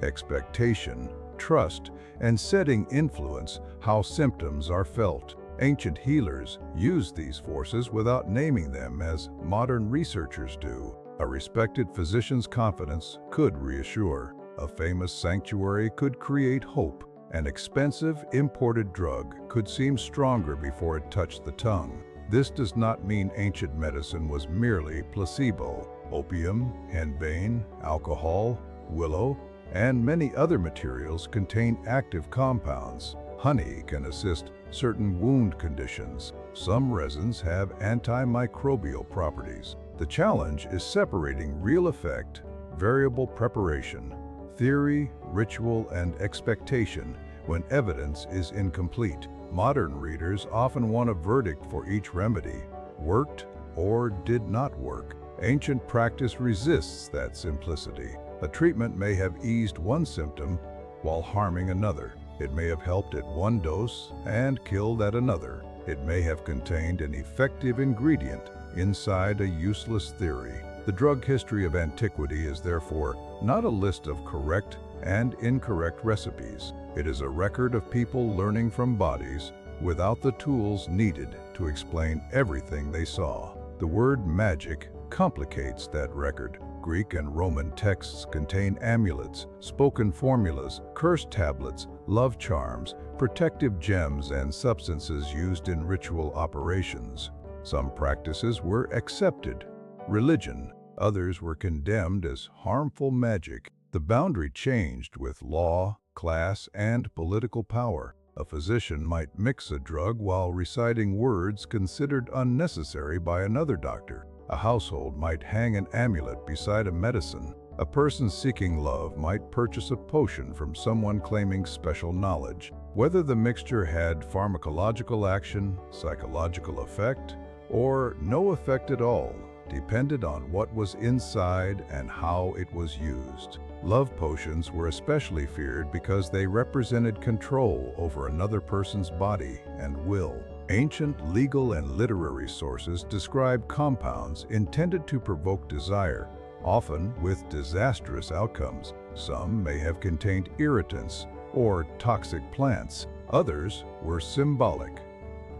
[SPEAKER 1] expectation, trust, and setting influence how symptoms are felt. Ancient healers used these forces without naming them as modern researchers do. A respected physician's confidence could reassure. A famous sanctuary could create hope. An expensive imported drug could seem stronger before it touched the tongue. This does not mean ancient medicine was merely placebo. Opium, henbane, alcohol, willow, and many other materials contain active compounds. Honey can assist certain wound conditions. Some resins have antimicrobial properties. The challenge is separating real effect, variable preparation, theory, ritual, and expectation when evidence is incomplete. Modern readers often want a verdict for each remedy, worked or did not work. Ancient practice resists that simplicity. A treatment may have eased one symptom while harming another. It may have helped at one dose and killed at another. It may have contained an effective ingredient inside a useless theory. The drug history of antiquity is therefore not a list of correct and incorrect recipes. It is a record of people learning from bodies without the tools needed to explain everything they saw. The word magic complicates that record. Greek and Roman texts contain amulets, spoken formulas, curse tablets, love charms, protective gems, and substances used in ritual operations. Some practices were accepted religion, others were condemned as harmful magic. The boundary changed with law, class, and political power. A physician might mix a drug while reciting words considered unnecessary by another doctor. A household might hang an amulet beside a medicine. A person seeking love might purchase a potion from someone claiming special knowledge. Whether the mixture had pharmacological action, psychological effect, or no effect at all depended on what was inside and how it was used. Love potions were especially feared because they represented control over another person's body and will. Ancient legal and literary sources describe compounds intended to provoke desire, often with disastrous outcomes. Some may have contained irritants or toxic plants. Others were symbolic.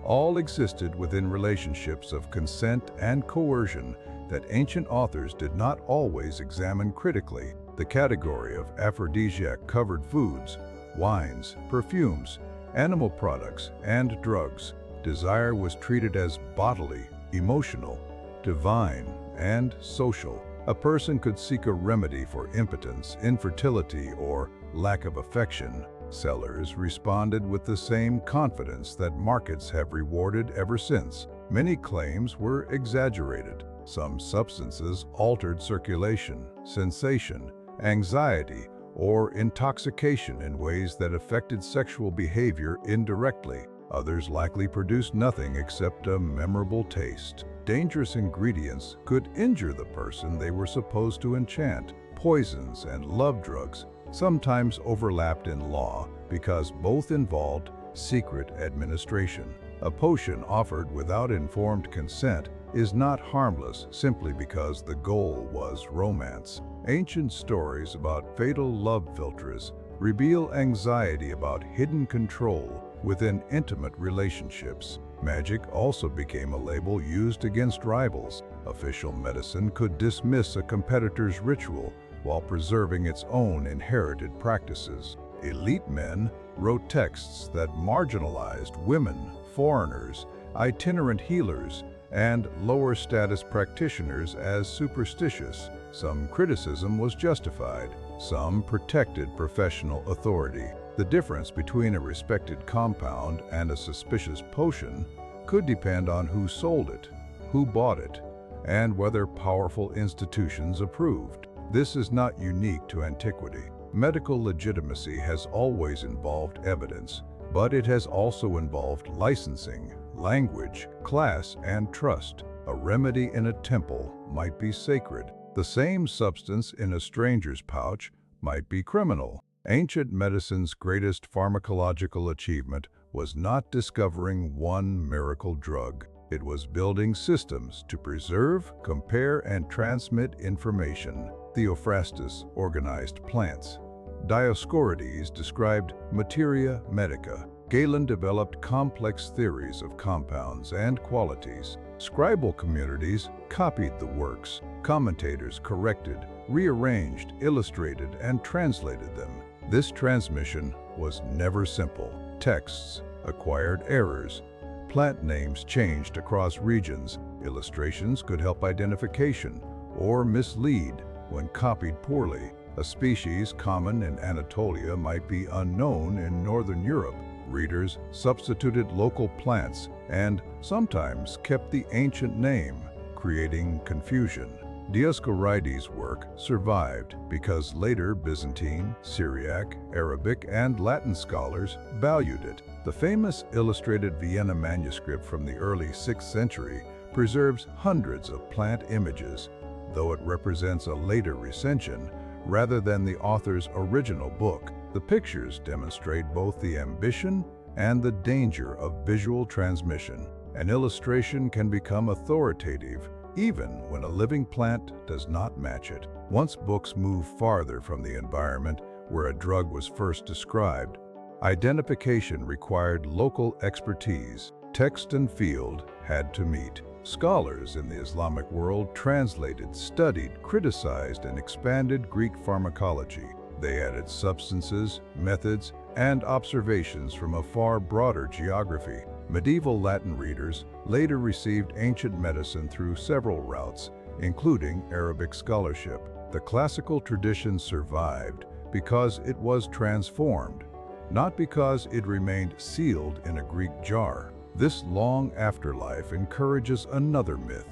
[SPEAKER 1] All existed within relationships of consent and coercion that ancient authors did not always examine critically. The category of aphrodisiac-covered foods, wines, perfumes, animal products, and drugs. Desire was treated as bodily, emotional, divine, and social. A person could seek a remedy for impotence, infertility, or lack of affection. Sellers responded with the same confidence that markets have rewarded ever since. Many claims were exaggerated. Some substances altered circulation, sensation, anxiety, or intoxication in ways that affected sexual behavior indirectly. Others likely produced nothing except a memorable taste. Dangerous ingredients could injure the person they were supposed to enchant. Poisons and love drugs sometimes overlapped in law because both involved secret administration. A potion offered without informed consent is not harmless simply because the goal was romance. Ancient stories about fatal love philtres reveal anxiety about hidden control within intimate relationships. Magic also became a label used against rivals. Official medicine could dismiss a competitor's ritual while preserving its own inherited practices. Elite men wrote texts that marginalized women, foreigners, itinerant healers, and lower-status practitioners as superstitious. Some criticism was justified, some protected professional authority. The difference between a respected compound and a suspicious potion could depend on who sold it, who bought it, and whether powerful institutions approved. This is not unique to antiquity. Medical legitimacy has always involved evidence, but it has also involved licensing, language, class, and trust. A remedy in a temple might be sacred. The same substance in a stranger's pouch might be criminal. Ancient medicine's greatest pharmacological achievement was not discovering one miracle drug. It was building systems to preserve, compare, and transmit information. Theophrastus organized plants. Dioscorides described materia medica. Galen developed complex theories of compounds and qualities. Scribal communities copied the works. Commentators corrected, rearranged, illustrated, and translated them. This transmission was never simple. Texts acquired errors. Plant names changed across regions. Illustrations could help identification or mislead when copied poorly. A species common in Anatolia might be unknown in Northern Europe. Readers substituted local plants and sometimes kept the ancient name, creating confusion. Dioscorides' work survived because later Byzantine, Syriac, Arabic, and Latin scholars valued it. The famous illustrated Vienna manuscript from the early 6th century preserves hundreds of plant images, though it represents a later recension rather than the author's original book. The pictures demonstrate both the ambition and the danger of visual transmission. An illustration can become authoritative even when a living plant does not match it. Once books move farther from the environment where a drug was first described, identification required local expertise. Text and field had to meet. Scholars in the Islamic world translated, studied, criticized, and expanded Greek pharmacology. They added substances, methods, and observations from a far broader geography. Medieval Latin readers later received ancient medicine through several routes, including Arabic scholarship. The classical tradition survived because it was transformed, not because it remained sealed in a Greek jar. This long afterlife encourages another myth,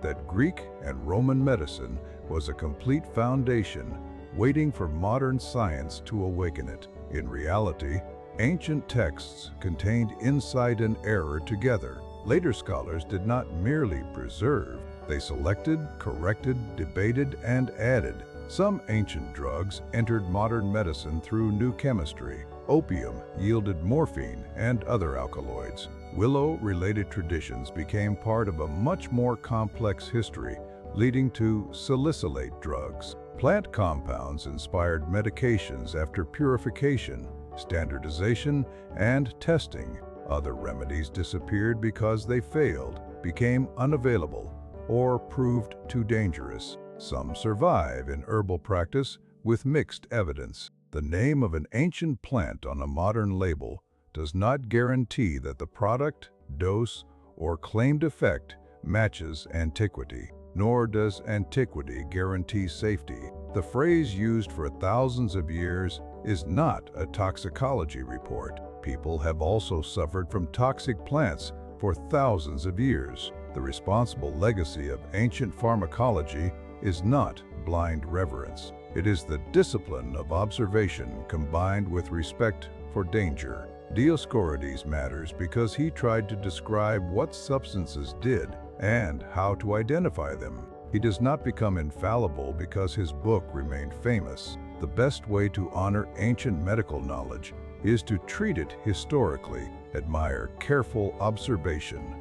[SPEAKER 1] that Greek and Roman medicine was a complete foundation waiting for modern science to awaken it. In reality, ancient texts contained insight and error together. Later scholars did not merely preserve, they selected, corrected, debated, and added. Some ancient drugs entered modern medicine through new chemistry. Opium yielded morphine and other alkaloids. Willow-related traditions became part of a much more complex history, leading to salicylate drugs. Plant compounds inspired medications after purification, standardization, and testing. Other remedies disappeared because they failed, became unavailable, or proved too dangerous. Some survive in herbal practice with mixed evidence. The name of an ancient plant on a modern label does not guarantee that the product, dose, or claimed effect matches antiquity, nor does antiquity guarantee safety. The phrase used for thousands of years is not a toxicology report. People have also suffered from toxic plants for thousands of years. The responsible legacy of ancient pharmacology is not blind reverence. It is the discipline of observation combined with respect for danger. Dioscorides matters because he tried to describe what substances did and how to identify them. He does not become infallible because his book remained famous. The best way to honor ancient medical knowledge is to treat it historically, admire careful observation,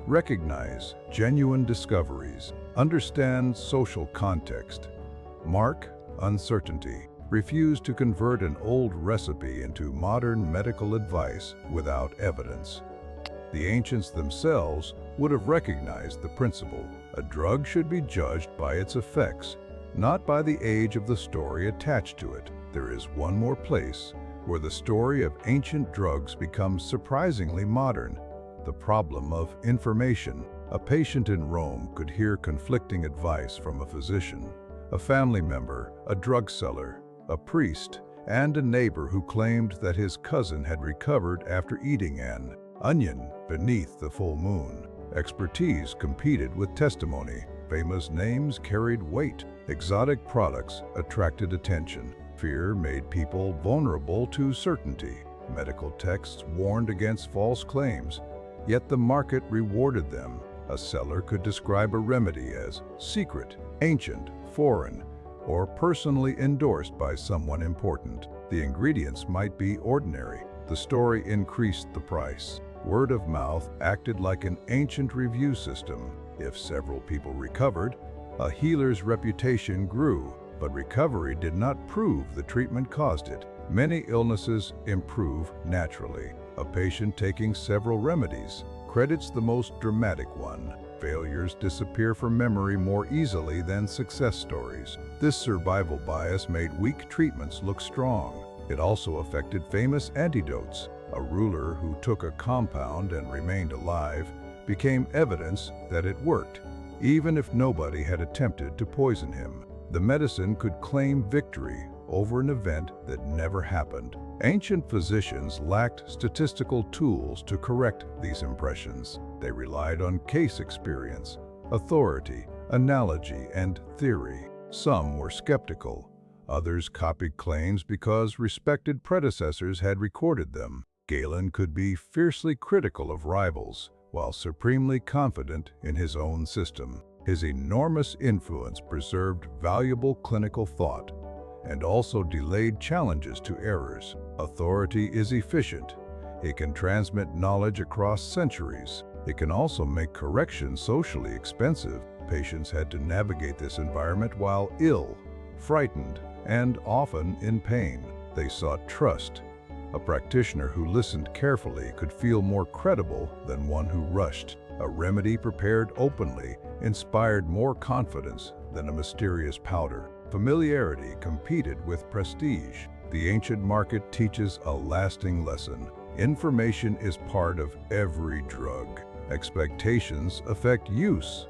[SPEAKER 1] recognize genuine discoveries, understand social context, mark uncertainty, refuse to convert an old recipe into modern medical advice without evidence. The ancients themselves would have recognized the principle. A drug should be judged by its effects, not by the age of the story attached to it. There is one more place where the story of ancient drugs becomes surprisingly modern: the problem of information. A patient in Rome could hear conflicting advice from a physician, a family member, a drug seller, a priest, and a neighbor who claimed that his cousin had recovered after eating an onion beneath the full moon. Expertise competed with testimony. Famous names carried weight. Exotic products attracted attention. Fear made people vulnerable to certainty. Medical texts warned against false claims, yet the market rewarded them. A seller could describe a remedy as secret, ancient, foreign, or personally endorsed by someone important. The ingredients might be ordinary. The story increased the price. Word of mouth acted like an ancient review system. If several people recovered, a healer's reputation grew, but recovery did not prove the treatment caused it. Many illnesses improve naturally. A patient taking several remedies credits the most dramatic one. Failures disappear from memory more easily than success stories. This survival bias made weak treatments look strong. It also affected famous antidotes. A ruler who took a compound and remained alive became evidence that it worked, even if nobody had attempted to poison him. The medicine could claim victory over an event that never happened. Ancient physicians lacked statistical tools to correct these impressions. They relied on case experience, authority, analogy, and theory. Some were skeptical. Others copied claims because respected predecessors had recorded them. Galen could be fiercely critical of rivals, while supremely confident in his own system. His enormous influence preserved valuable clinical thought and also delayed challenges to errors. Authority is efficient. It can transmit knowledge across centuries. It can also make correction socially expensive. Patients had to navigate this environment while ill, frightened, and often in pain. They sought trust. A practitioner who listened carefully could feel more credible than one who rushed. A remedy prepared openly inspired more confidence than a mysterious powder. Familiarity competed with prestige. The ancient market teaches a lasting lesson. Information is part of every drug. Expectations affect use.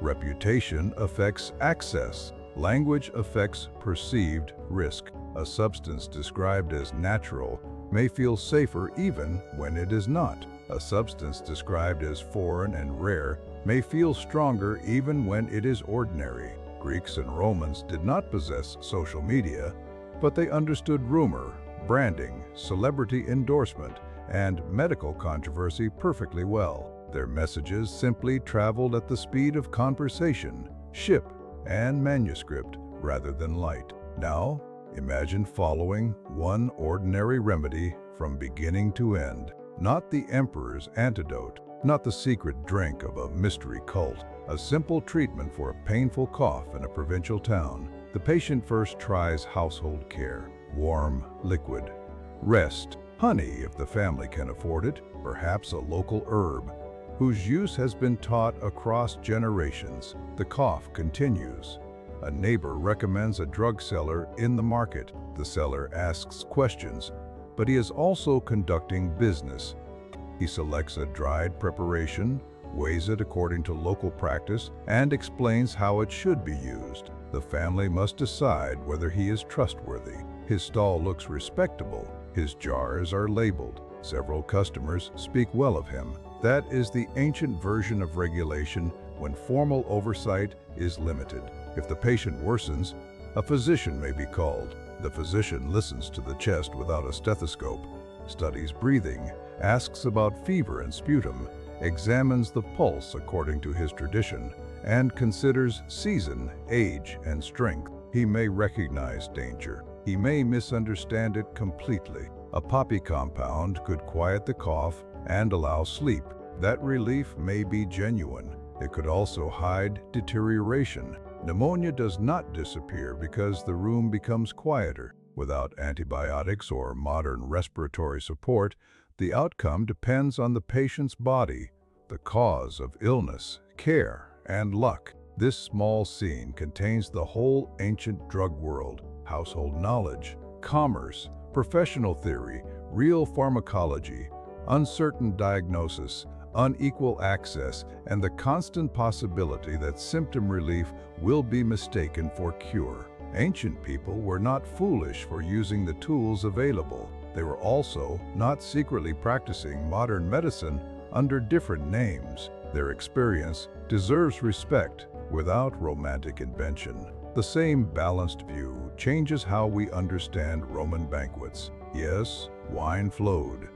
[SPEAKER 1] Reputation affects access. Language affects perceived risk. A substance described as natural may feel safer even when it is not. A substance described as foreign and rare may feel stronger even when it is ordinary. Greeks and Romans did not possess social media, but they understood rumor, branding, celebrity endorsement, and medical controversy perfectly well. Their messages simply traveled at the speed of conversation, ship, and manuscript rather than light. Now, imagine following one ordinary remedy from beginning to end. Not the emperor's antidote, not the secret drink of a mystery cult. A simple treatment for a painful cough in a provincial town. The patient first tries household care. Warm liquid. Rest. Honey if the family can afford it. Perhaps a local herb whose use has been taught across generations. The cough continues. A neighbor recommends a drug seller in the market. The seller asks questions, but he is also conducting business. He selects a dried preparation, weighs it according to local practice, and explains how it should be used. The family must decide whether he is trustworthy. His stall looks respectable. His jars are labeled. Several customers speak well of him. That is the ancient version of regulation when formal oversight is limited. If the patient worsens, a physician may be called. The physician listens to the chest without a stethoscope, studies breathing, asks about fever and sputum, examines the pulse according to his tradition, and considers season, age, and strength. He may recognize danger. He may misunderstand it completely. A poppy compound could quiet the cough and allow sleep. That relief may be genuine. It could also hide deterioration. Pneumonia does not disappear because the room becomes quieter. Without antibiotics or modern respiratory support, the outcome depends on the patient's body, the cause of illness, care, and luck. This small scene contains the whole ancient drug world: household knowledge, commerce, professional theory, real pharmacology, uncertain diagnosis, unequal access, and the constant possibility that symptom relief will be mistaken for cure. Ancient people were not foolish for using the tools available. They were also not secretly practicing modern medicine under different names. Their experience deserves respect without romantic invention. The same balanced view changes how we understand Roman banquets. Yes, wine flowed.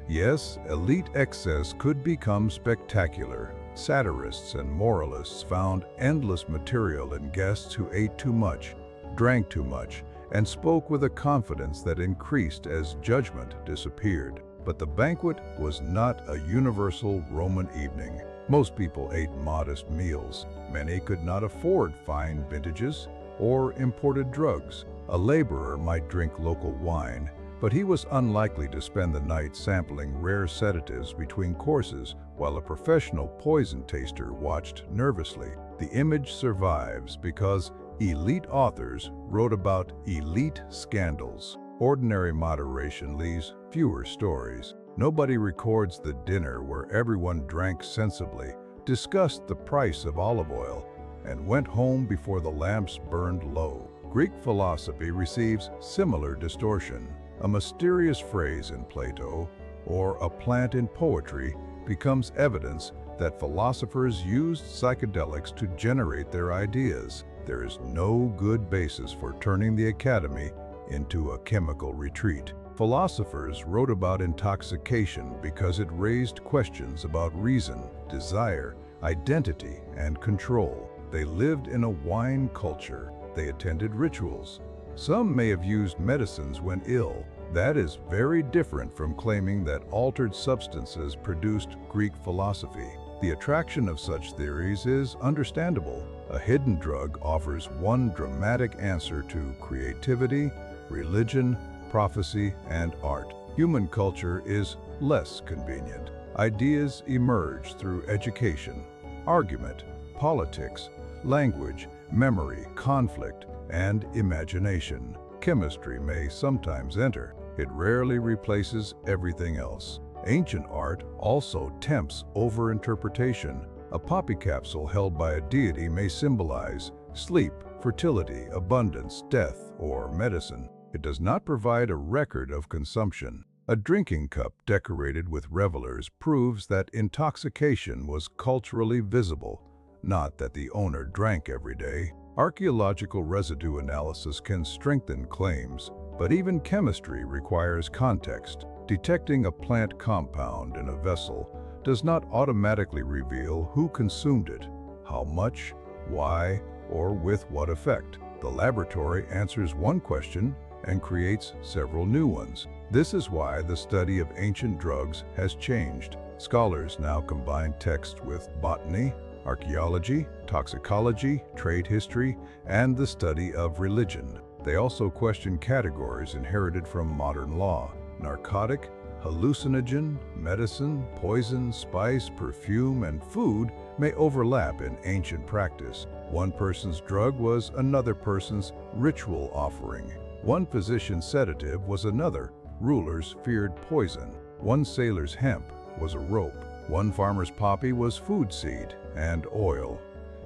[SPEAKER 1] Yes, elite excess could become spectacular. Satirists and moralists found endless material in guests who ate too much, drank too much, and spoke with a confidence that increased as judgment disappeared. But the banquet was not a universal Roman evening. Most people ate modest meals. Many could not afford fine vintages or imported drugs. A laborer might drink local wine, but he was unlikely to spend the night sampling rare sedatives between courses while a professional poison taster watched nervously. The image survives because elite authors wrote about elite scandals. Ordinary moderation leaves fewer stories. Nobody records the dinner where everyone drank sensibly, discussed the price of olive oil, and went home before the lamps burned low. Greek philosophy receives similar distortion. A mysterious phrase in Plato or a plant in poetry becomes evidence that philosophers used psychedelics to generate their ideas. There is no good basis for turning the academy into a chemical retreat. Philosophers wrote about intoxication because it raised questions about reason, desire, identity, and control. They lived in a wine culture. They attended rituals. Some may have used medicines when ill. That is very different from claiming that altered substances produced Greek philosophy. The attraction of such theories is understandable. A hidden drug offers one dramatic answer to creativity, religion, prophecy, and art. Human culture is less convenient. Ideas emerge through education, argument, politics, language, memory, conflict, and imagination. Chemistry may sometimes enter. It rarely replaces everything else. Ancient art also tempts overinterpretation. A poppy capsule held by a deity may symbolize sleep, fertility, abundance, death, or medicine. It does not provide a record of consumption. A drinking cup decorated with revelers proves that intoxication was culturally visible, not that the owner drank every day. Archaeological residue analysis can strengthen claims, but even chemistry requires context. Detecting a plant compound in a vessel does not automatically reveal who consumed it, how much, why, or with what effect. The laboratory answers one question and creates several new ones. This is why the study of ancient drugs has changed. Scholars now combine text with botany, archaeology, toxicology, trade history, and the study of religion. They also question categories inherited from modern law. Narcotic, hallucinogen, medicine, poison, spice, perfume, and food may overlap in ancient practice. One person's drug was another person's ritual offering. One physician's sedative was another. Rulers feared poison. One sailor's hemp was a rope. One farmer's poppy was food seed and oil,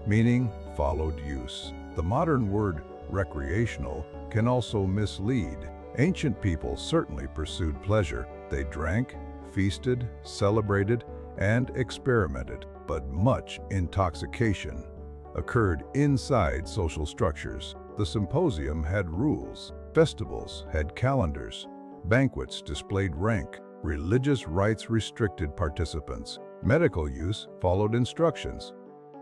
[SPEAKER 1] meaning followed use. The modern word recreational can also mislead. Ancient people certainly pursued pleasure. They drank, feasted, celebrated, and experimented, but much intoxication occurred inside social structures. The symposium had rules. Festivals had calendars. Banquets displayed rank. Religious rites restricted participants. Medical use followed instructions.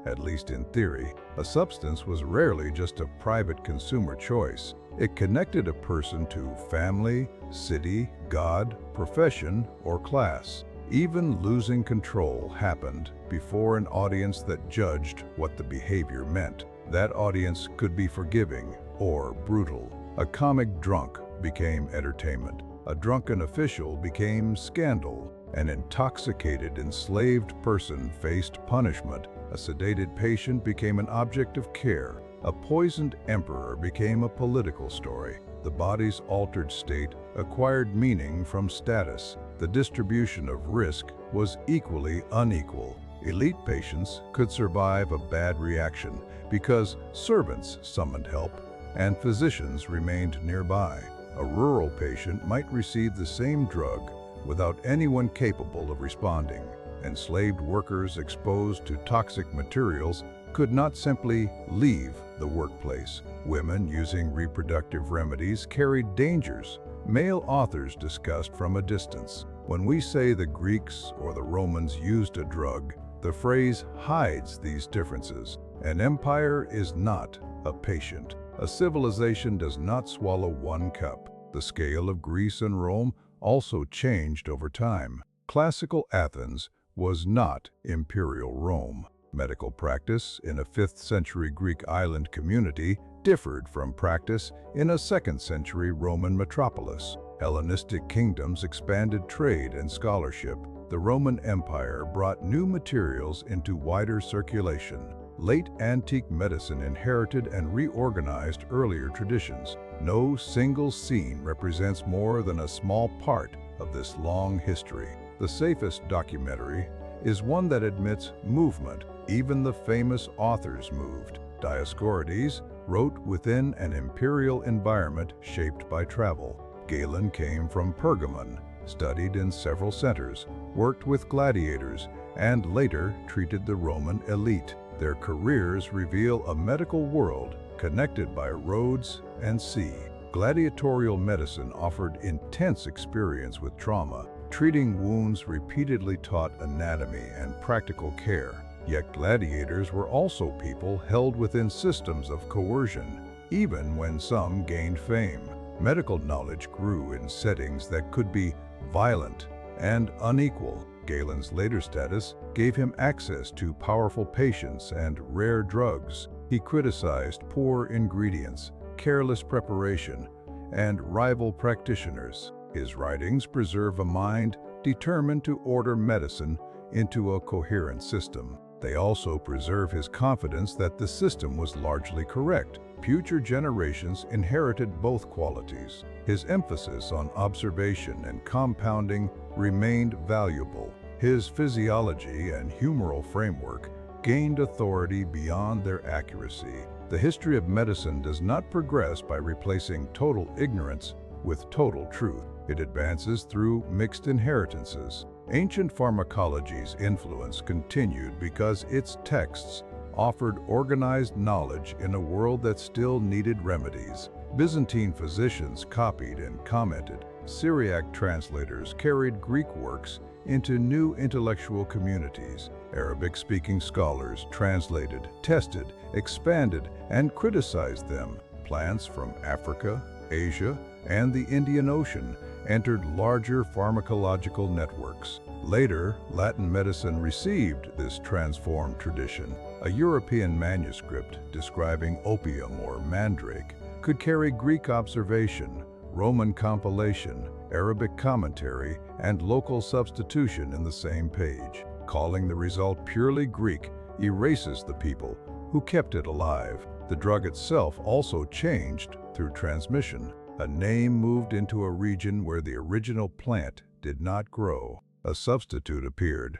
[SPEAKER 1] At least in theory, a substance was rarely just a private consumer choice. It connected a person to family, city, God, profession, or class. Even losing control happened before an audience that judged what the behavior meant. That audience could be forgiving or brutal. A comic drunk became entertainment. A drunken official became scandal. An intoxicated, enslaved person faced punishment. A sedated patient became an object of care. A poisoned emperor became a political story. The body's altered state acquired meaning from status. The distribution of risk was equally unequal. Elite patients could survive a bad reaction because servants summoned help and physicians remained nearby. A rural patient might receive the same drug without anyone capable of responding. Enslaved workers exposed to toxic materials could not simply leave the workplace. Women using reproductive remedies carried dangers male authors discussed from a distance. When we say the Greeks or the Romans used a drug, the phrase hides these differences. An empire is not a patient. A civilization does not swallow one cup. The scale of Greece and Rome also changed over time. Classical Athens was not imperial Rome. Medical practice in a 5th century Greek island community differed from practice in a 2nd century Roman metropolis. Hellenistic kingdoms expanded trade and scholarship. The Roman Empire brought new materials into wider circulation. Late antique medicine inherited and reorganized earlier traditions. No single scene represents more than a small part of this long history. The safest documentary is one that admits movement. Even the famous authors moved. Dioscorides wrote within an imperial environment shaped by travel. Galen came from Pergamon, studied in several centers, worked with gladiators, and later treated the Roman elite. Their careers reveal a medical world connected by roads and sea. Gladiatorial medicine offered intense experience with trauma. Treating wounds repeatedly taught anatomy and practical care. Yet gladiators were also people held within systems of coercion, even when some gained fame. Medical knowledge grew in settings that could be violent and unequal. Galen's later status gave him access to powerful patients and rare drugs. He criticized poor ingredients, careless preparation, and rival practitioners. His writings preserve a mind determined to order medicine into a coherent system. They also preserve his confidence that the system was largely correct. Future generations inherited both qualities. His emphasis on observation and compounding remained valuable. His physiology and humoral framework gained authority beyond their accuracy. The history of medicine does not progress by replacing total ignorance with total truth. It advances through mixed inheritances. Ancient pharmacology's influence continued because its texts offered organized knowledge in a world that still needed remedies. Byzantine physicians copied and commented. Syriac translators carried Greek works into new intellectual communities. Arabic-speaking scholars translated, tested, expanded, and criticized them. Plants from Africa, Asia, and the Indian Ocean entered larger pharmacological networks. Later, Latin medicine received this transformed tradition. A European manuscript describing opium or mandrake could carry Greek observation, Roman compilation, Arabic commentary, and local substitution in the same page. Calling the result purely Greek erases the people who kept it alive. The drug itself also changed through transmission. A name moved into a region where the original plant did not grow. A substitute appeared.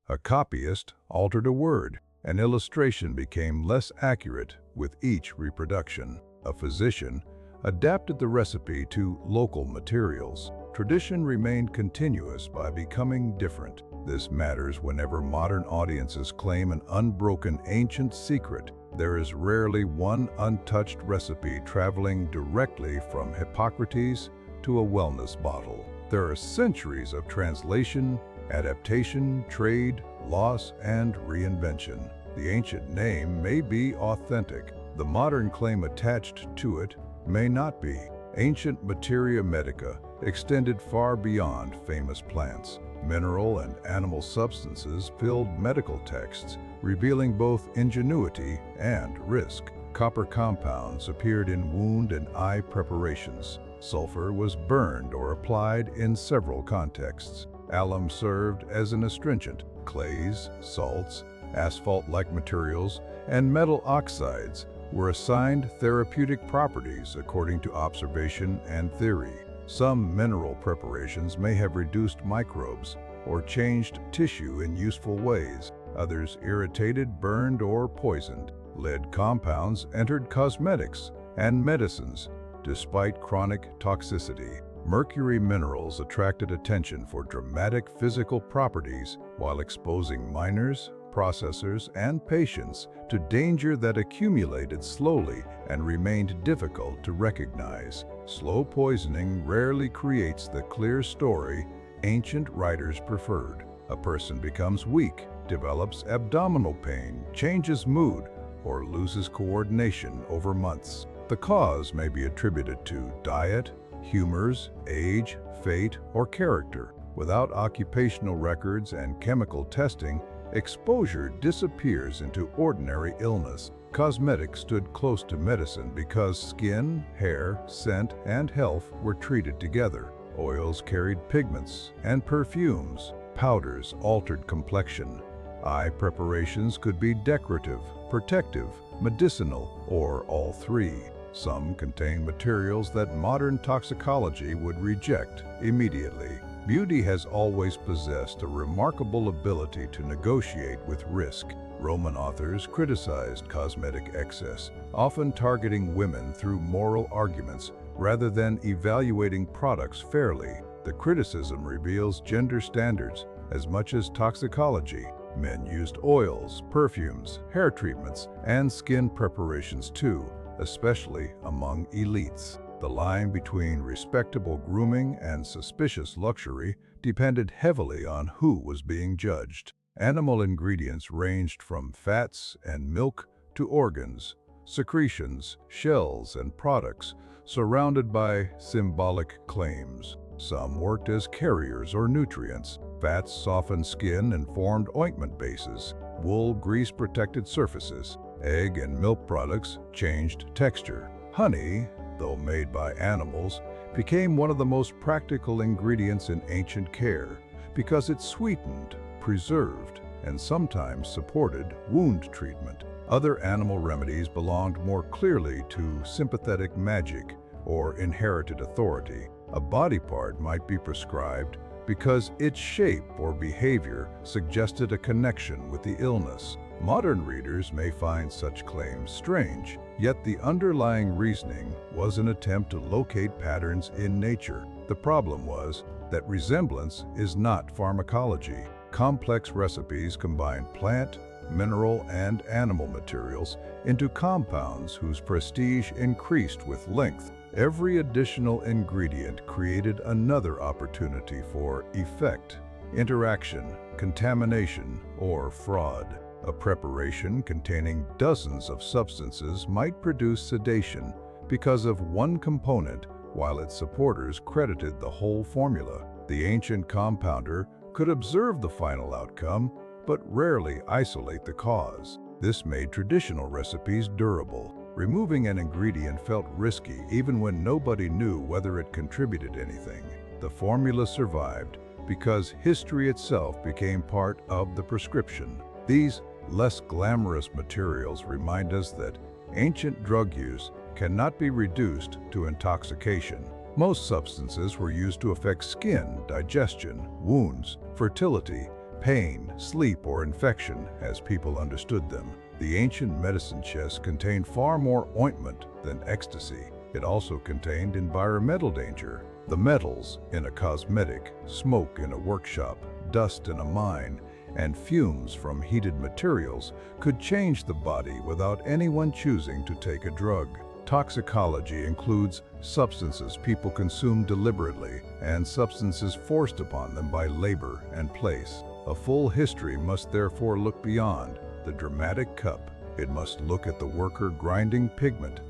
[SPEAKER 1] A copyist altered a word. An illustration became less accurate with each reproduction. A physician adapted the recipe to local materials. Tradition remained continuous by becoming different. This matters whenever modern audiences claim an unbroken ancient secret. There is rarely one untouched recipe traveling directly from Hippocrates to a wellness bottle. There are centuries of translation, adaptation, trade, loss, and reinvention. The ancient name may be authentic. The modern claim attached to it may not be. Ancient materia medica extended far beyond famous plants. Mineral and animal substances filled medical texts, revealing both ingenuity and risk. Copper compounds appeared in wound and eye preparations. Sulfur was burned or applied in several contexts. Alum served as an astringent. Clays, salts, asphalt-like materials, and metal oxides were assigned therapeutic properties according to observation and theory. Some mineral preparations may have reduced microbes or changed tissue in useful ways. Others irritated, burned, or poisoned. Lead compounds entered cosmetics and medicines despite chronic toxicity. Mercury minerals attracted attention for dramatic physical properties while exposing miners, processors, and patients to danger that accumulated slowly and remained difficult to recognize. Slow poisoning rarely creates the clear story ancient writers preferred. A person becomes weak, develops abdominal pain, changes mood, or loses coordination over months. The cause may be attributed to diet, humors, age, fate, or character. Without occupational records and chemical testing, exposure disappears into ordinary illness. Cosmetics stood close to medicine because skin, hair, scent, and health were treated together. Oils carried pigments and perfumes. Powders altered complexion. Eye preparations could be decorative, protective, medicinal, or all three. Some contain materials that modern toxicology would reject immediately. Beauty has always possessed a remarkable ability to negotiate with risk. Roman authors criticized cosmetic excess, often targeting women through moral arguments rather than evaluating products fairly. The criticism reveals gender standards as much as toxicology. Men used oils, perfumes, hair treatments, and skin preparations too, especially among elites. The line between respectable grooming and suspicious luxury depended heavily on who was being judged. Animal ingredients ranged from fats and milk to organs, secretions, shells, and products surrounded by symbolic claims. Some worked as carriers or nutrients. Fats softened skin and formed ointment bases. Wool grease protected surfaces. Egg and milk products changed texture. Honey, though made by animals, became one of the most practical ingredients in ancient care because it sweetened, preserved, and sometimes supported wound treatment. Other animal remedies belonged more clearly to sympathetic magic or inherited authority. A body part might be prescribed because its shape or behavior suggested a connection with the illness. Modern readers may find such claims strange, yet the underlying reasoning was an attempt to locate patterns in nature. The problem was that resemblance is not pharmacology. Complex recipes combine plant, mineral, and animal materials into compounds whose prestige increased with length. Every additional ingredient created another opportunity for effect, interaction, contamination, or fraud. A preparation containing dozens of substances might produce sedation because of one component, while its supporters credited the whole formula. The ancient compounder could observe the final outcome, but rarely isolate the cause. This made traditional recipes durable. Removing an ingredient felt risky even when nobody knew whether it contributed anything. The formula survived because history itself became part of the prescription. These less glamorous materials remind us that ancient drug use cannot be reduced to intoxication. Most substances were used to affect skin, digestion, wounds, fertility, pain, sleep, or infection as people understood them. The ancient medicine chest contained far more ointment than ecstasy. It also contained environmental danger. The metals in a cosmetic, smoke in a workshop, dust in a mine, and fumes from heated materials could change the body without anyone choosing to take a drug. Toxicology includes substances people consume deliberately and substances forced upon them by labor and place. A full history must therefore look beyond the dramatic cup. It must look at the worker grinding pigment,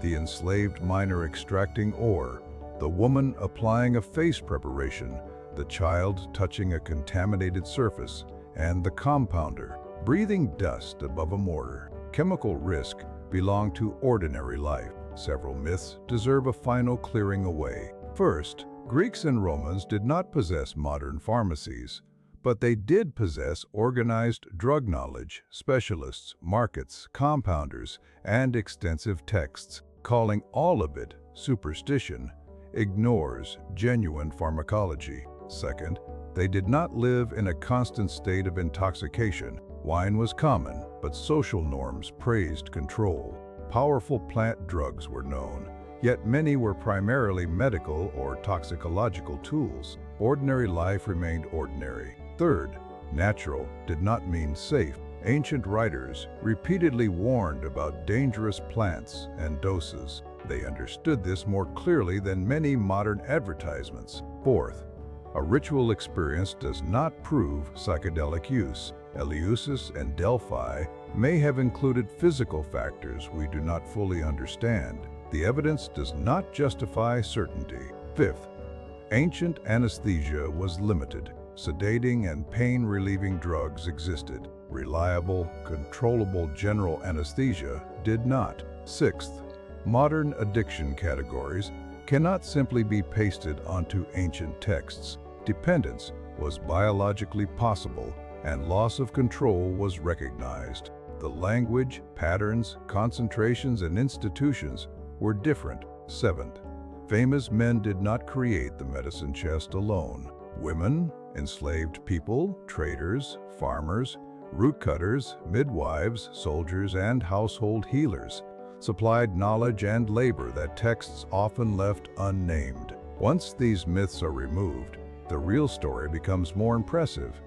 [SPEAKER 1] the enslaved miner extracting ore, the woman applying a face preparation, the child touching a contaminated surface, and the compounder breathing dust above a mortar. Chemical risk belonged to ordinary life. Several myths deserve a final clearing away. First, Greeks and Romans did not possess modern pharmacies, but they did possess organized drug knowledge, specialists, markets, compounders, and extensive texts. Calling all of it superstition ignores genuine pharmacology. Second, they did not live in a constant state of intoxication. Wine was common, but social norms praised control. Powerful plant drugs were known, yet many were primarily medical or toxicological tools. Ordinary life remained ordinary. Third, natural did not mean safe. Ancient writers repeatedly warned about dangerous plants and doses. They understood this more clearly than many modern advertisements. Fourth, a ritual experience does not prove psychedelic use. Eleusis and Delphi may have included physical factors we do not fully understand. The evidence does not justify certainty. Fifth, ancient anesthesia was limited. Sedating and pain-relieving drugs existed. Reliable, controllable general anesthesia did not. Sixth, modern addiction categories cannot simply be pasted onto ancient texts. Dependence was biologically possible, and loss of control was recognized. The language, patterns, concentrations, and institutions were different. Seventh, famous men did not create the medicine chest alone. Women, enslaved people, traders, farmers, root cutters, midwives, soldiers, and household healers supplied knowledge and labor that texts often left unnamed. Once these myths are removed, the real story becomes more impressive.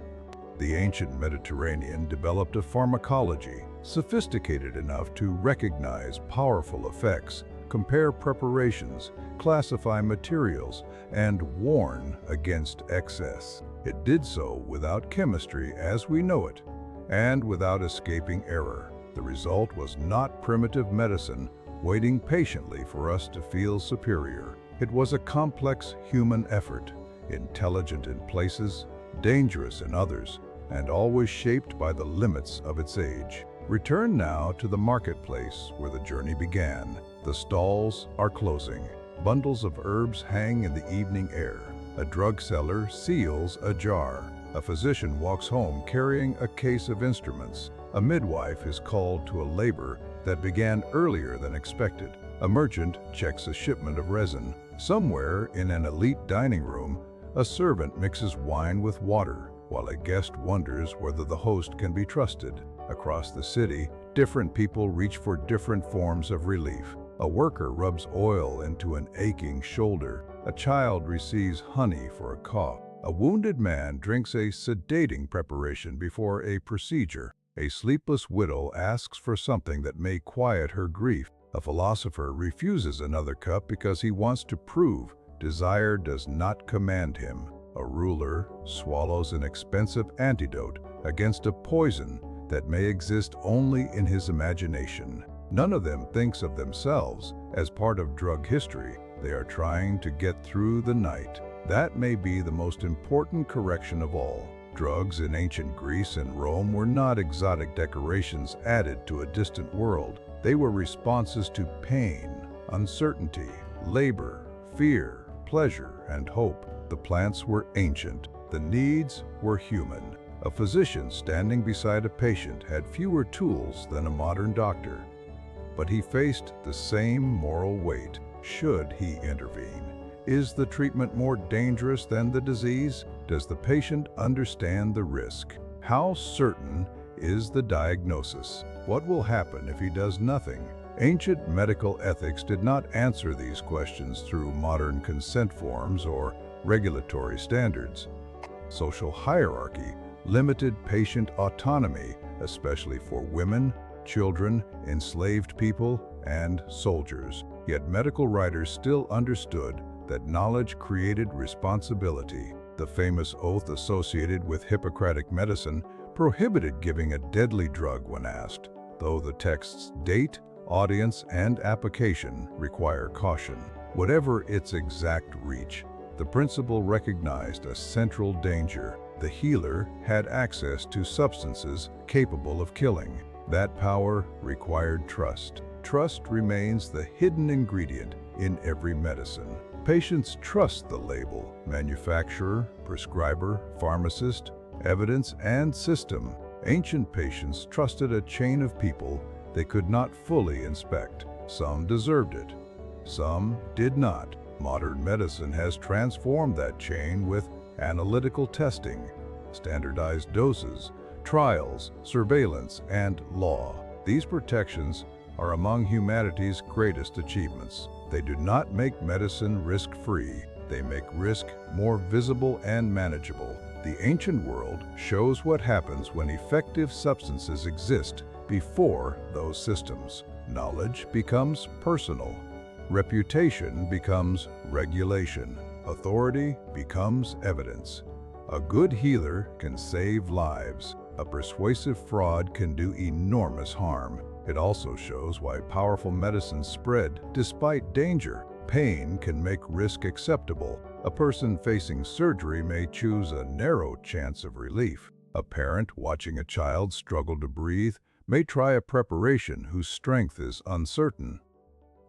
[SPEAKER 1] The ancient Mediterranean developed a pharmacology sophisticated enough to recognize powerful effects, compare preparations, classify materials, and warn against excess. It did so without chemistry as we know it, and without escaping error. The result was not primitive medicine waiting patiently for us to feel superior. It was a complex human effort, intelligent in places, dangerous in others, and always shaped by the limits of its age. Return now to the marketplace where the journey began. The stalls are closing. Bundles of herbs hang in the evening air. A drug seller seals a jar. A physician walks home carrying a case of instruments. A midwife is called to a labor that began earlier than expected. A merchant checks a shipment of resin. Somewhere in an elite dining room, a servant mixes wine with water, while a guest wonders whether the host can be trusted. Across the city, different people reach for different forms of relief. A worker rubs oil into an aching shoulder. A child receives honey for a cough. A wounded man drinks a sedating preparation before a procedure. A sleepless widow asks for something that may quiet her grief. A philosopher refuses another cup because he wants to prove desire does not command him. A ruler swallows an expensive antidote against a poison that may exist only in his imagination. None of them thinks of themselves as part of drug history. They are trying to get through the night. That may be the most important correction of all. Drugs in ancient Greece and Rome were not exotic decorations added to a distant world. They were responses to pain, uncertainty, labor, fear, pleasure, and hope. The plants were ancient. The needs were human. A physician standing beside a patient had fewer tools than a modern doctor, but he faced the same moral weight. Should he intervene? Is the treatment more dangerous than the disease? Does the patient understand the risk? How certain is the diagnosis? What will happen if he does nothing? Ancient medical ethics did not answer these questions through modern consent forms or regulatory standards. Social hierarchy limited patient autonomy, especially for women, children, enslaved people, and soldiers. Yet medical writers still understood that knowledge created responsibility. The famous oath associated with Hippocratic medicine prohibited giving a deadly drug when asked, though the text's date, audience, and application require caution. Whatever its exact reach, the principle recognized a central danger. The healer had access to substances capable of killing. That power required trust. Trust remains the hidden ingredient in every medicine. Patients trust the label, manufacturer, prescriber, pharmacist, evidence, and system. Ancient patients trusted a chain of people they could not fully inspect. Some deserved it, some did not. Modern medicine has transformed that chain with analytical testing, standardized doses, trials, surveillance, and law. These protections are among humanity's greatest achievements. They do not make medicine risk-free. They make risk more visible and manageable. The ancient world shows what happens when effective substances exist before those systems. Knowledge becomes personal. Reputation becomes regulation. Authority becomes evidence. A good healer can save lives. A persuasive fraud can do enormous harm. It also shows why powerful medicines spread despite danger. Pain can make risk acceptable. A person facing surgery may choose a narrow chance of relief. A parent watching a child struggle to breathe may try a preparation whose strength is uncertain.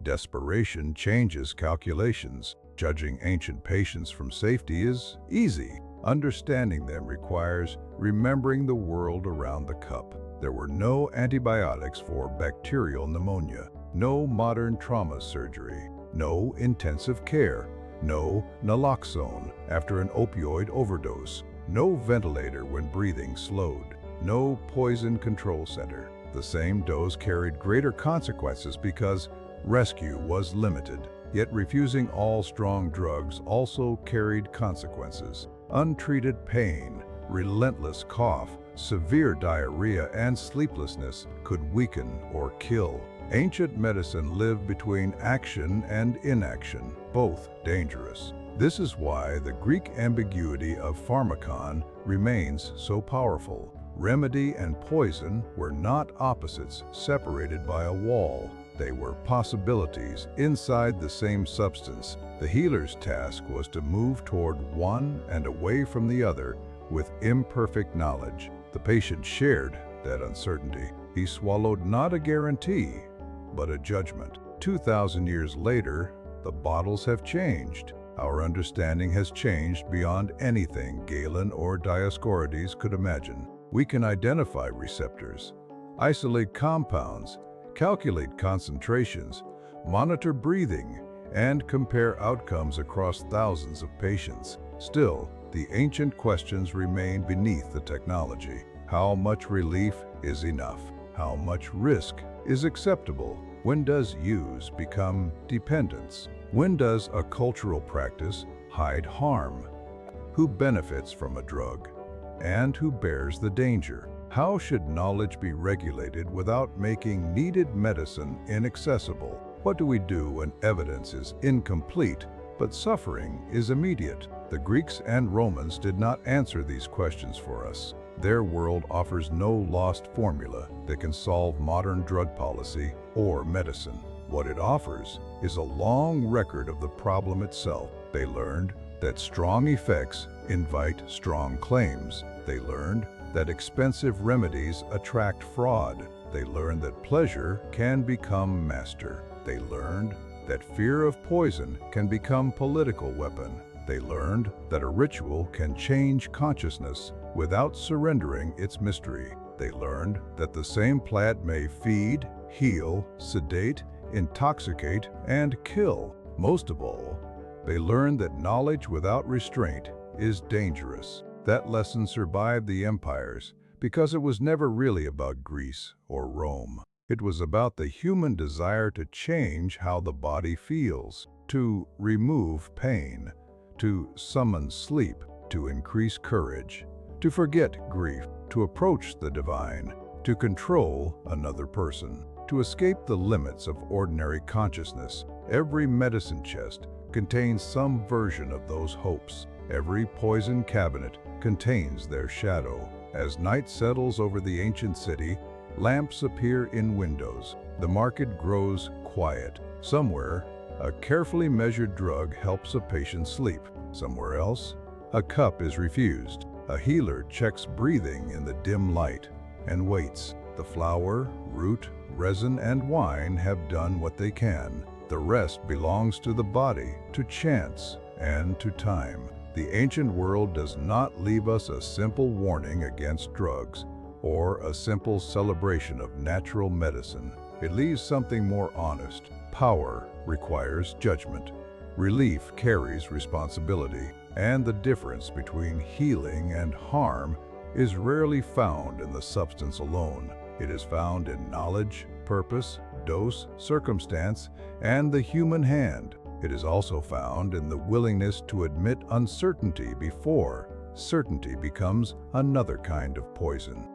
[SPEAKER 1] Desperation changes calculations. Judging ancient patients from safety is easy. Understanding them requires remembering the world around the cup. There were no antibiotics for bacterial pneumonia, no modern trauma surgery, no intensive care, no naloxone after an opioid overdose, no ventilator when breathing slowed, no poison control center. The same dose carried greater consequences because rescue was limited. Yet refusing all strong drugs also carried consequences. Untreated pain, relentless cough, severe diarrhea, and sleeplessness could weaken or kill. Ancient medicine lived between action and inaction, both dangerous. This is why the Greek ambiguity of pharmakon remains so powerful. Remedy and poison were not opposites separated by a wall. They were possibilities inside the same substance. The healer's task was to move toward one and away from the other with imperfect knowledge. The patient shared that uncertainty. He swallowed not a guarantee, but a judgment. 2,000 years later, the bottles have changed. Our understanding has changed beyond anything Galen or Dioscorides could imagine. We can identify receptors, isolate compounds, calculate concentrations, monitor breathing, and compare outcomes across thousands of patients. Still, the ancient questions remain beneath the technology. How much relief is enough? How much risk is acceptable? When does use become dependence? When does a cultural practice hide harm? Who benefits from a drug? And who bears the danger? How should knowledge be regulated without making needed medicine inaccessible? What do we do when evidence is incomplete, but suffering is immediate? The Greeks and Romans did not answer these questions for us. Their world offers no lost formula that can solve modern drug policy or medicine. What it offers is a long record of the problem itself. They learned that strong effects invite strong claims. They learned that expensive remedies attract fraud. They learned that pleasure can become master. They learned that fear of poison can become political weapon. They learned that a ritual can change consciousness without surrendering its mystery. They learned that the same plant may feed, heal, sedate, intoxicate, and kill. Most of all, they learned that knowledge without restraint is dangerous. That lesson survived the empires because it was never really about Greece or Rome. It was about the human desire to change how the body feels, to remove pain, to summon sleep, to increase courage, to forget grief, to approach the divine, to control another person, to escape the limits of ordinary consciousness. Every medicine chest contains some version of those hopes. Every poison cabinet contains their shadow. As night settles over the ancient city, lamps appear in windows. The market grows quiet. Somewhere, a carefully measured drug helps a patient sleep. Somewhere else, a cup is refused. A healer checks breathing in the dim light and waits. The flower, root, resin, and wine have done what they can. The rest belongs to the body, to chance, and to time. The ancient world does not leave us a simple warning against drugs or a simple celebration of natural medicine. It leaves something more honest. Power requires judgment. Relief carries responsibility. And the difference between healing and harm is rarely found in the substance alone. It is found in knowledge, purpose, dose, circumstance, and the human hand. It is also found in the willingness to admit uncertainty before certainty becomes another kind of poison.